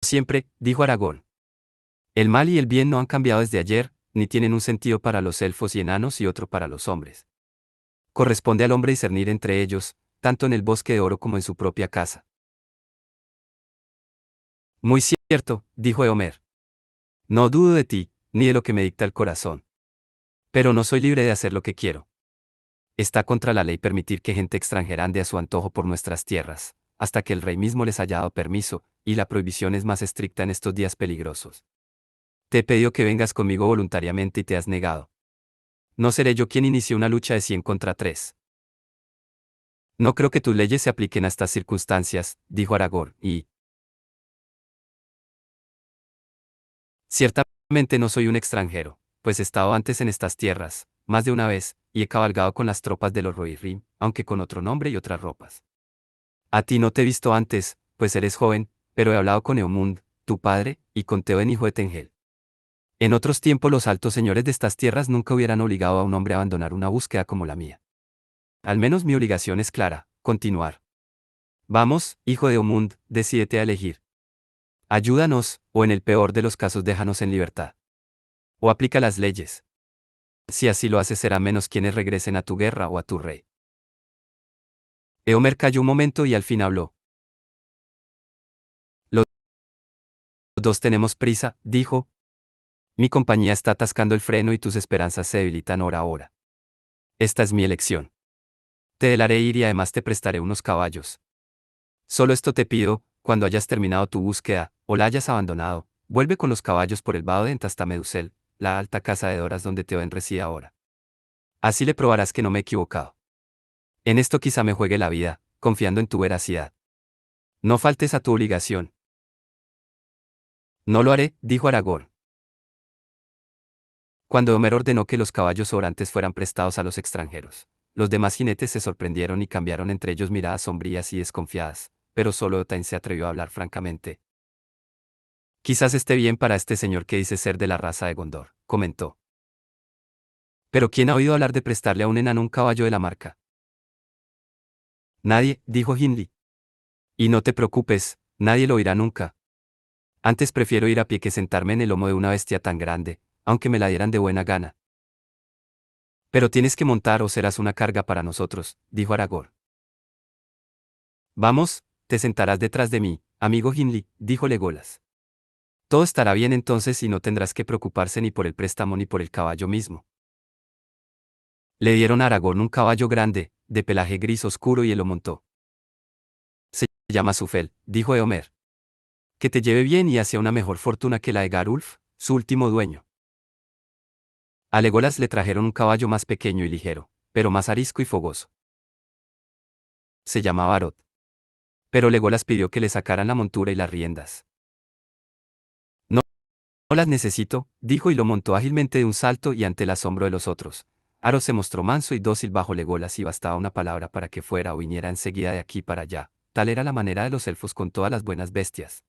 siempre, dijo Aragorn. El mal y el bien no han cambiado desde ayer, ni tienen un sentido para los elfos y enanos y otro para los hombres. Corresponde al hombre discernir entre ellos, tanto en el bosque de oro como en su propia casa. Muy cierto, dijo Eomer. No dudo de ti, ni de lo que me dicta el corazón. Pero no soy libre de hacer lo que quiero. Está contra la ley permitir que gente extranjera ande a su antojo por nuestras tierras, hasta que el rey mismo les haya dado permiso, y la prohibición es más estricta en estos días peligrosos. Te he pedido que vengas conmigo voluntariamente y te has negado. No seré yo quien inicie una lucha de 100 contra 3. No creo que tus leyes se apliquen a estas circunstancias, dijo Aragorn, y ciertamente no soy un extranjero, pues he estado antes en estas tierras, más de una vez, y he cabalgado con las tropas de los Rohirrim, aunque con otro nombre y otras ropas. A ti no te he visto antes, pues eres joven, pero he hablado con Eomund, tu padre, y con Théoden hijo de Tengel. En otros tiempos los altos señores de estas tierras nunca hubieran obligado a un hombre a abandonar una búsqueda como la mía. Al menos mi obligación es clara, continuar. Vamos, hijo de Eomund, decídete a elegir. Ayúdanos, o en el peor de los casos déjanos en libertad. O aplica las leyes. Si así lo haces será menos quienes regresen a tu guerra o a tu rey. Eomer calló un momento y al fin habló. Los dos tenemos prisa, dijo. Mi compañía está atascando el freno y tus esperanzas se debilitan hora a hora. Esta es mi elección. Te delaré ir y además te prestaré unos caballos. Solo esto te pido, cuando hayas terminado tu búsqueda, o la hayas abandonado, vuelve con los caballos por el vado de hasta Medusel, la alta casa de Doras donde Théoden reside ahora. Así le probarás que no me he equivocado. En esto quizá me juegue la vida, confiando en tu veracidad. No faltes a tu obligación. No lo haré, dijo Aragorn. Cuando Homer ordenó que los caballos orantes fueran prestados a los extranjeros, los demás jinetes se sorprendieron y cambiaron entre ellos miradas sombrías y desconfiadas, pero solo Otain se atrevió a hablar francamente. Quizás esté bien para este señor que dice ser de la raza de Gondor, comentó. Pero ¿quién ha oído hablar de prestarle a un enano un caballo de la marca? Nadie, dijo Hindley. Y no te preocupes, nadie lo oirá nunca. Antes prefiero ir a pie que sentarme en el lomo de una bestia tan grande, aunque me la dieran de buena gana. Pero tienes que montar o serás una carga para nosotros, dijo Aragorn. Vamos, te sentarás detrás de mí, amigo Gimli, dijo Legolas. Todo estará bien entonces y no tendrás que preocuparse ni por el préstamo ni por el caballo mismo. Le dieron a Aragorn un caballo grande, de pelaje gris oscuro y él lo montó. Se llama Sufel, dijo Eomer. Que te lleve bien y hacia una mejor fortuna que la de Garulf, su último dueño. A Legolas le trajeron un caballo más pequeño y ligero, pero más arisco y fogoso. Se llamaba Arod. Pero Legolas pidió que le sacaran la montura y las riendas. No, no las necesito, dijo y lo montó ágilmente de un salto y ante el asombro de los otros. Arod se mostró manso y dócil bajo Legolas y bastaba una palabra para que fuera o viniera enseguida de aquí para allá. Tal era la manera de los elfos con todas las buenas bestias.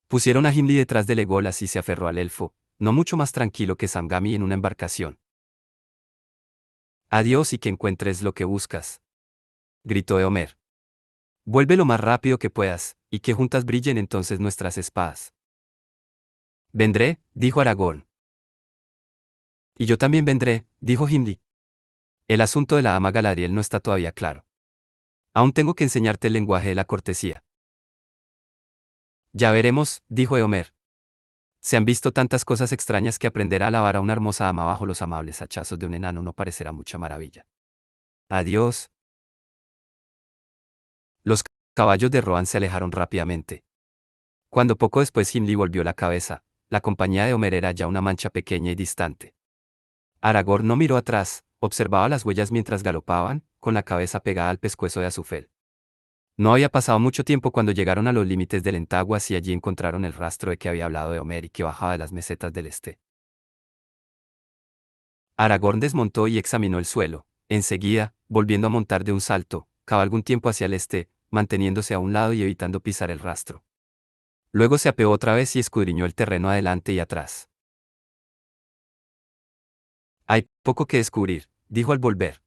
Pusieron a Gimli detrás de Legolas y se aferró al elfo, no mucho más tranquilo que Samgami en una embarcación. Adiós y que encuentres lo que buscas, gritó Eomer. Vuelve lo más rápido que puedas, y que juntas brillen entonces nuestras espadas. Vendré, dijo Aragorn. Y yo también vendré, dijo Gimli. El asunto de la dama Galadriel no está todavía claro. Aún tengo que enseñarte el lenguaje de la cortesía. Ya veremos, dijo Eomer. Se han visto tantas cosas extrañas que aprender a alabar a una hermosa dama bajo los amables hachazos de un enano no parecerá mucha maravilla. Adiós. Los caballos de Rohan se alejaron rápidamente. Cuando poco después Gimli volvió la cabeza, la compañía de Homer era ya una mancha pequeña y distante. Aragorn no miró atrás, observaba las huellas mientras galopaban, con la cabeza pegada al pescuezo de Azufel. No había pasado mucho tiempo cuando llegaron a los límites del Entaguas y allí encontraron el rastro de que había hablado de Homer y que bajaba de las mesetas del este. Aragorn desmontó y examinó el suelo. Enseguida, volviendo a montar de un salto, cabalgó un tiempo hacia el este, manteniéndose a un lado y evitando pisar el rastro. Luego se apeó otra vez y escudriñó el terreno adelante y atrás. Hay poco que descubrir, dijo al volver.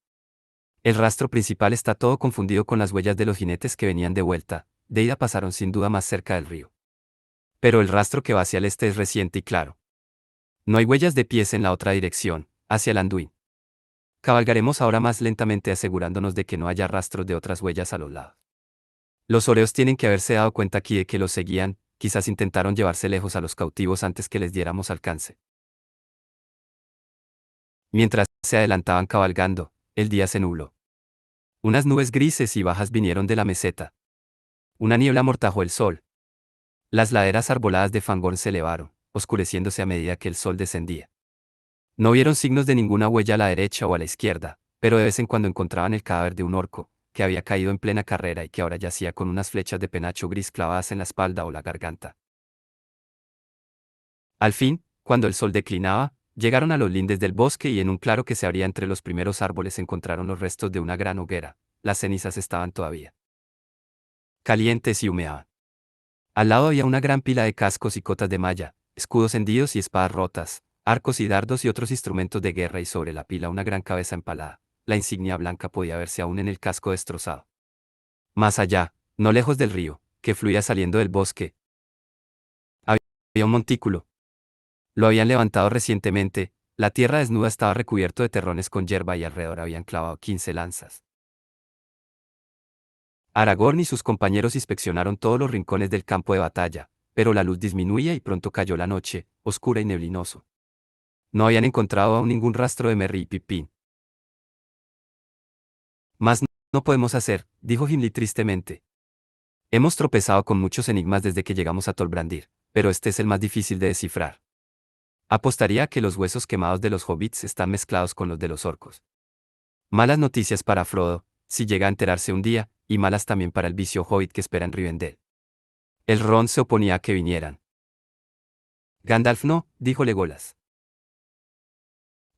El rastro principal está todo confundido con las huellas de los jinetes que venían de vuelta, de ida pasaron sin duda más cerca del río. Pero el rastro que va hacia el este es reciente y claro. No hay huellas de pies en la otra dirección, hacia el Anduin. Cabalgaremos ahora más lentamente asegurándonos de que no haya rastros de otras huellas a los lados. Los oreos tienen que haberse dado cuenta aquí de que los seguían, quizás intentaron llevarse lejos a los cautivos antes que les diéramos alcance. Mientras se adelantaban cabalgando, el día se nubló. Unas nubes grises y bajas vinieron de la meseta. Una niebla amortajó el sol. Las laderas arboladas de Fangorn se elevaron, oscureciéndose a medida que el sol descendía. No vieron signos de ninguna huella a la derecha o a la izquierda, pero de vez en cuando encontraban el cadáver de un orco, que había caído en plena carrera y que ahora yacía con unas flechas de penacho gris clavadas en la espalda o la garganta. Al fin, cuando el sol declinaba, llegaron a los lindes del bosque y en un claro que se abría entre los primeros árboles encontraron los restos de una gran hoguera. Las cenizas estaban todavía calientes y humeaban. Al lado había una gran pila de cascos y cotas de malla, escudos hendidos y espadas rotas, arcos y dardos y otros instrumentos de guerra y sobre la pila una gran cabeza empalada. La insignia blanca podía verse aún en el casco destrozado. Más allá, no lejos del río, que fluía saliendo del bosque, había un montículo. Lo habían levantado recientemente, la tierra desnuda estaba recubierto de terrones con hierba y alrededor habían clavado 15 lanzas. Aragorn y sus compañeros inspeccionaron todos los rincones del campo de batalla, pero la luz disminuía y pronto cayó la noche, oscura y neblinoso. No habían encontrado aún ningún rastro de Merry y Pippin. Más no podemos hacer, dijo Gimli tristemente. Hemos tropezado con muchos enigmas desde que llegamos a Tolbrandir, pero este es el más difícil de descifrar. Apostaría a que los huesos quemados de los hobbits están mezclados con los de los orcos. Malas noticias para Frodo, si llega a enterarse un día, y malas también para el vicio hobbit que espera en Rivendell. El Ron se oponía a que vinieran. Gandalf no, dijo Legolas.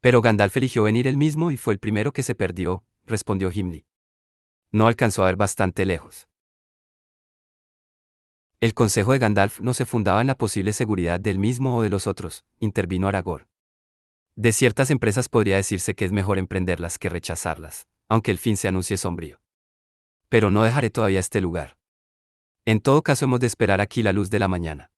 Pero Gandalf eligió venir él mismo y fue el primero que se perdió, respondió Gimli. No alcanzó a ver bastante lejos. El consejo de Gandalf no se fundaba en la posible seguridad del mismo o de los otros, intervino Aragorn. De ciertas empresas podría decirse que es mejor emprenderlas que rechazarlas, aunque el fin se anuncie sombrío. Pero no dejaré todavía este lugar. En todo caso hemos de esperar aquí la luz de la mañana.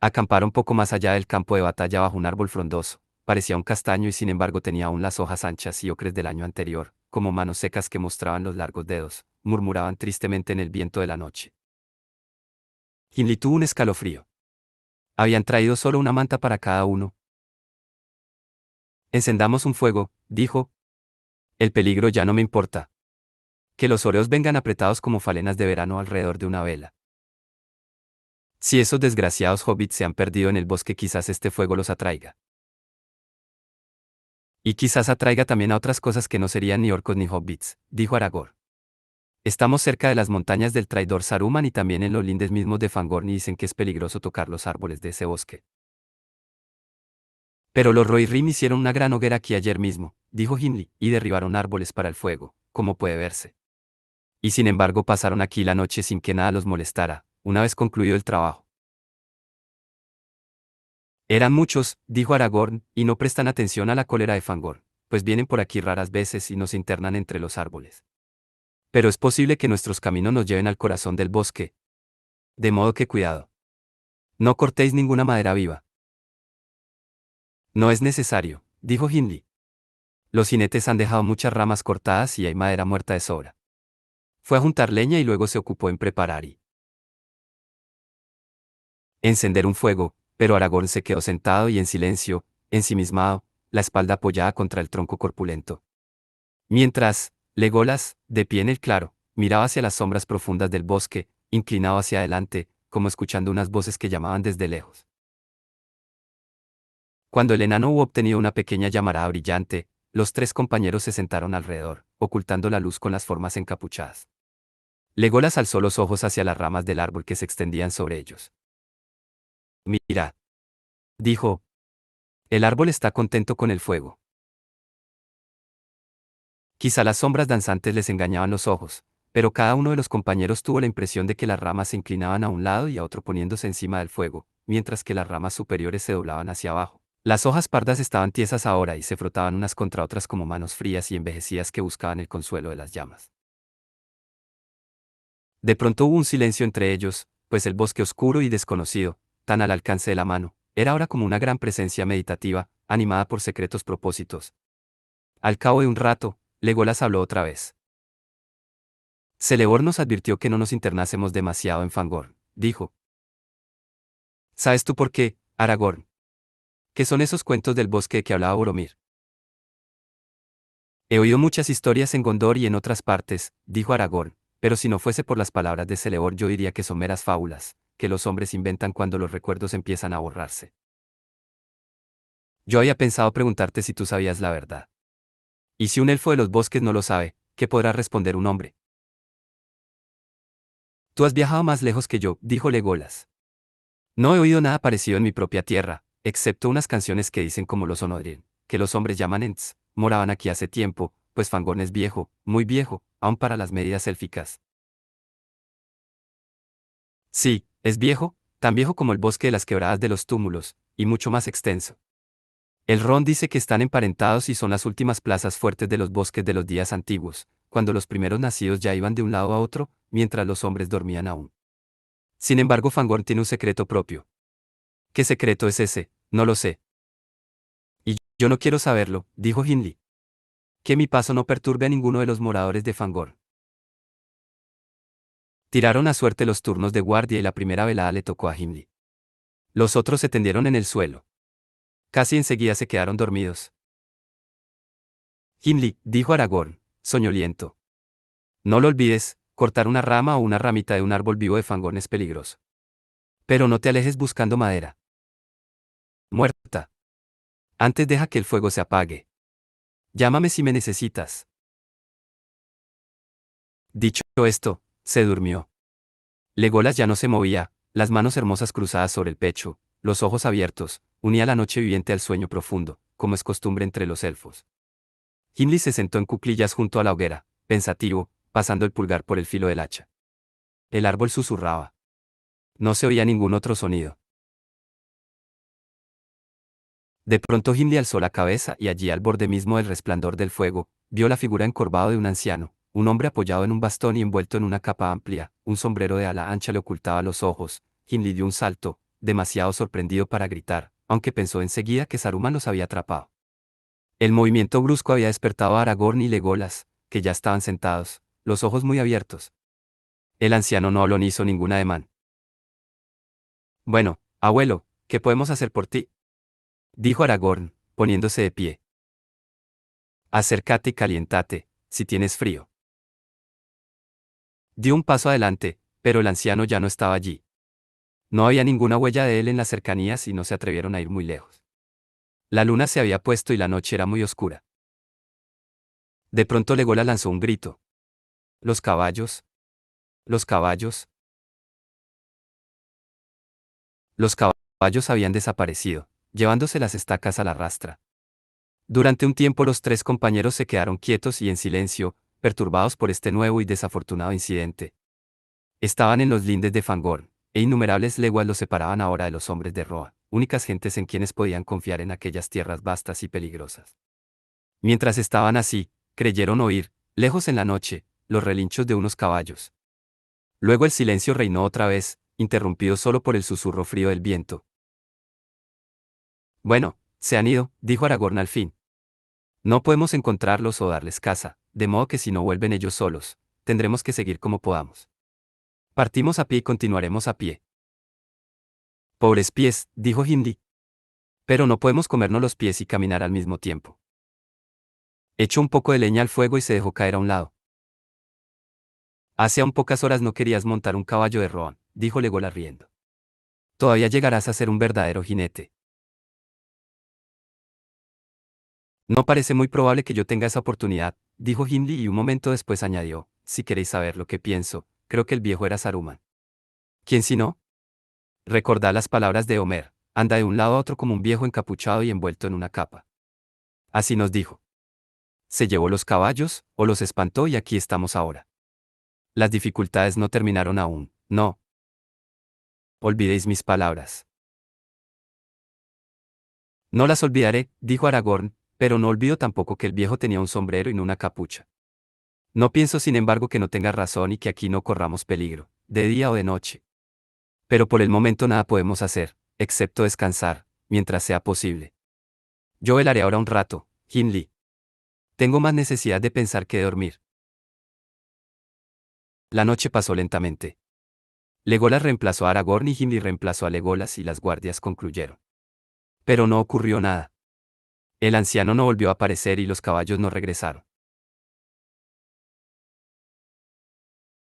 Acamparon poco más allá del campo de batalla bajo un árbol frondoso, parecía un castaño y sin embargo tenía aún las hojas anchas y ocres del año anterior, como manos secas que mostraban los largos dedos, murmuraban tristemente en el viento de la noche. Gimli tuvo un escalofrío. Habían traído solo una manta para cada uno. Encendamos un fuego, dijo. El peligro ya no me importa. Que los oreos vengan apretados como falenas de verano alrededor de una vela. Si esos desgraciados hobbits se han perdido en el bosque, quizás este fuego los atraiga. Y quizás atraiga también a otras cosas que no serían ni orcos ni hobbits, dijo Aragorn. Estamos cerca de las montañas del traidor Saruman y también en los lindes mismos de Fangorn y dicen que es peligroso tocar los árboles de ese bosque. Pero los Rohirrim hicieron una gran hoguera aquí ayer mismo, dijo Gimli, y derribaron árboles para el fuego, como puede verse. Y sin embargo pasaron aquí la noche sin que nada los molestara, una vez concluido el trabajo. Eran muchos, dijo Aragorn, y no prestan atención a la cólera de Fangorn, pues vienen por aquí raras veces y nos internan entre los árboles. Pero es posible que nuestros caminos nos lleven al corazón del bosque. De modo que cuidado. No cortéis ninguna madera viva. No es necesario, dijo Gimli. Los jinetes han dejado muchas ramas cortadas y hay madera muerta de sobra. Fue a juntar leña y luego se ocupó en preparar y encender un fuego, pero Aragorn se quedó sentado y en silencio, ensimismado, la espalda apoyada contra el tronco corpulento. Mientras, Legolas, de pie en el claro, miraba hacia las sombras profundas del bosque, inclinado hacia adelante, como escuchando unas voces que llamaban desde lejos. Cuando el enano hubo obtenido una pequeña llamarada brillante, los tres compañeros se sentaron alrededor, ocultando la luz con las formas encapuchadas. Legolas alzó los ojos hacia las ramas del árbol que se extendían sobre ellos. Mirad, dijo. El árbol está contento con el fuego. Quizá las sombras danzantes les engañaban los ojos, pero cada uno de los compañeros tuvo la impresión de que las ramas se inclinaban a un lado y a otro poniéndose encima del fuego, mientras que las ramas superiores se doblaban hacia abajo. Las hojas pardas estaban tiesas ahora y se frotaban unas contra otras como manos frías y envejecidas que buscaban el consuelo de las llamas. De pronto hubo un silencio entre ellos, pues el bosque oscuro y desconocido, tan al alcance de la mano, era ahora como una gran presencia meditativa, animada por secretos propósitos. Al cabo de un rato, Legolas habló otra vez. Celeborn nos advirtió que no nos internásemos demasiado en Fangorn, dijo. ¿Sabes tú por qué, Aragorn? ¿Qué son esos cuentos del bosque de que hablaba Boromir? He oído muchas historias en Gondor y en otras partes, dijo Aragorn, pero si no fuese por las palabras de Celeborn yo diría que son meras fábulas, que los hombres inventan cuando los recuerdos empiezan a borrarse. Yo había pensado preguntarte si tú sabías la verdad. Y si un elfo de los bosques no lo sabe, ¿qué podrá responder un hombre? Tú has viajado más lejos que yo, dijo Legolas. No he oído nada parecido en mi propia tierra, excepto unas canciones que dicen como los Onodrien, que los hombres llaman Ents, moraban aquí hace tiempo, pues Fangorn es viejo, muy viejo, aun para las medidas élficas. Sí, es viejo, tan viejo como el bosque de las quebradas de los túmulos, y mucho más extenso. El Ron dice que están emparentados y son las últimas plazas fuertes de los bosques de los días antiguos, cuando los primeros nacidos ya iban de un lado a otro, mientras los hombres dormían aún. Sin embargo, Fangorn tiene un secreto propio. ¿Qué secreto es ese? No lo sé. Y yo no quiero saberlo, dijo Gimli. Que mi paso no perturbe a ninguno de los moradores de Fangorn. Tiraron a suerte los turnos de guardia y la primera velada le tocó a Gimli. Los otros se tendieron en el suelo. Casi enseguida se quedaron dormidos. Gimli, dijo Aragorn, soñoliento. No lo olvides, cortar una rama o una ramita de un árbol vivo de Fangorn es peligroso. Pero no te alejes buscando madera muerta. Antes deja que el fuego se apague. Llámame si me necesitas. Dicho esto, se durmió. Legolas ya no se movía, las manos hermosas cruzadas sobre el pecho, los ojos abiertos, unía la noche viviente al sueño profundo, como es costumbre entre los elfos. Gimli se sentó en cuclillas junto a la hoguera, pensativo, pasando el pulgar por el filo del hacha. El árbol susurraba. No se oía ningún otro sonido. De pronto Gimli alzó la cabeza y allí al borde mismo del resplandor del fuego, vio la figura encorvada de un anciano, un hombre apoyado en un bastón y envuelto en una capa amplia, un sombrero de ala ancha le ocultaba los ojos. Gimli dio un salto, demasiado sorprendido para gritar, aunque pensó enseguida que Saruman los había atrapado. El movimiento brusco había despertado a Aragorn y Legolas, que ya estaban sentados, los ojos muy abiertos. El anciano no habló ni hizo ningún ademán. Bueno, abuelo, ¿qué podemos hacer por ti? Dijo Aragorn, poniéndose de pie. Acércate y caliéntate, si tienes frío. Dio un paso adelante, pero el anciano ya no estaba allí. No había ninguna huella de él en las cercanías y no se atrevieron a ir muy lejos. La luna se había puesto y la noche era muy oscura. De pronto Legolas lanzó un grito. ¿Los caballos? ¿Los caballos? Los caballos habían desaparecido, llevándose las estacas a la rastra. Durante un tiempo los tres compañeros se quedaron quietos y en silencio, perturbados por este nuevo y desafortunado incidente. Estaban en los lindes de Fangorn, e innumerables leguas los separaban ahora de los hombres de Rohan, únicas gentes en quienes podían confiar en aquellas tierras vastas y peligrosas. Mientras estaban así, creyeron oír, lejos en la noche, los relinchos de unos caballos. Luego el silencio reinó otra vez, interrumpido solo por el susurro frío del viento. Bueno, se han ido, dijo Aragorn al fin. No podemos encontrarlos o darles caza, de modo que si no vuelven ellos solos, tendremos que seguir como podamos. Partimos a pie y continuaremos a pie. Pobres pies, dijo Gimli. Pero no podemos comernos los pies y caminar al mismo tiempo. Echó un poco de leña al fuego y se dejó caer a un lado. Hace aún pocas horas no querías montar un caballo de Rohan, dijo Legolas riendo. Todavía llegarás a ser un verdadero jinete. No parece muy probable que yo tenga esa oportunidad, dijo Gimli y un momento después añadió, si queréis saber lo que pienso, creo que el viejo era Saruman. ¿Quién si no? Recordad las palabras de Homer, anda de un lado a otro como un viejo encapuchado y envuelto en una capa. Así nos dijo. Se llevó los caballos, o los espantó y aquí estamos ahora. Las dificultades no terminaron aún, no. Olvidéis mis palabras. No las olvidaré, dijo Aragorn, pero no olvido tampoco que el viejo tenía un sombrero y no una capucha. No pienso sin embargo que no tenga razón y que aquí no corramos peligro, de día o de noche. Pero por el momento nada podemos hacer, excepto descansar, mientras sea posible. Yo velaré ahora un rato, Gimli. Tengo más necesidad de pensar que de dormir. La noche pasó lentamente. Legolas reemplazó a Aragorn y Gimli reemplazó a Legolas y las guardias concluyeron. Pero no ocurrió nada. El anciano no volvió a aparecer y los caballos no regresaron.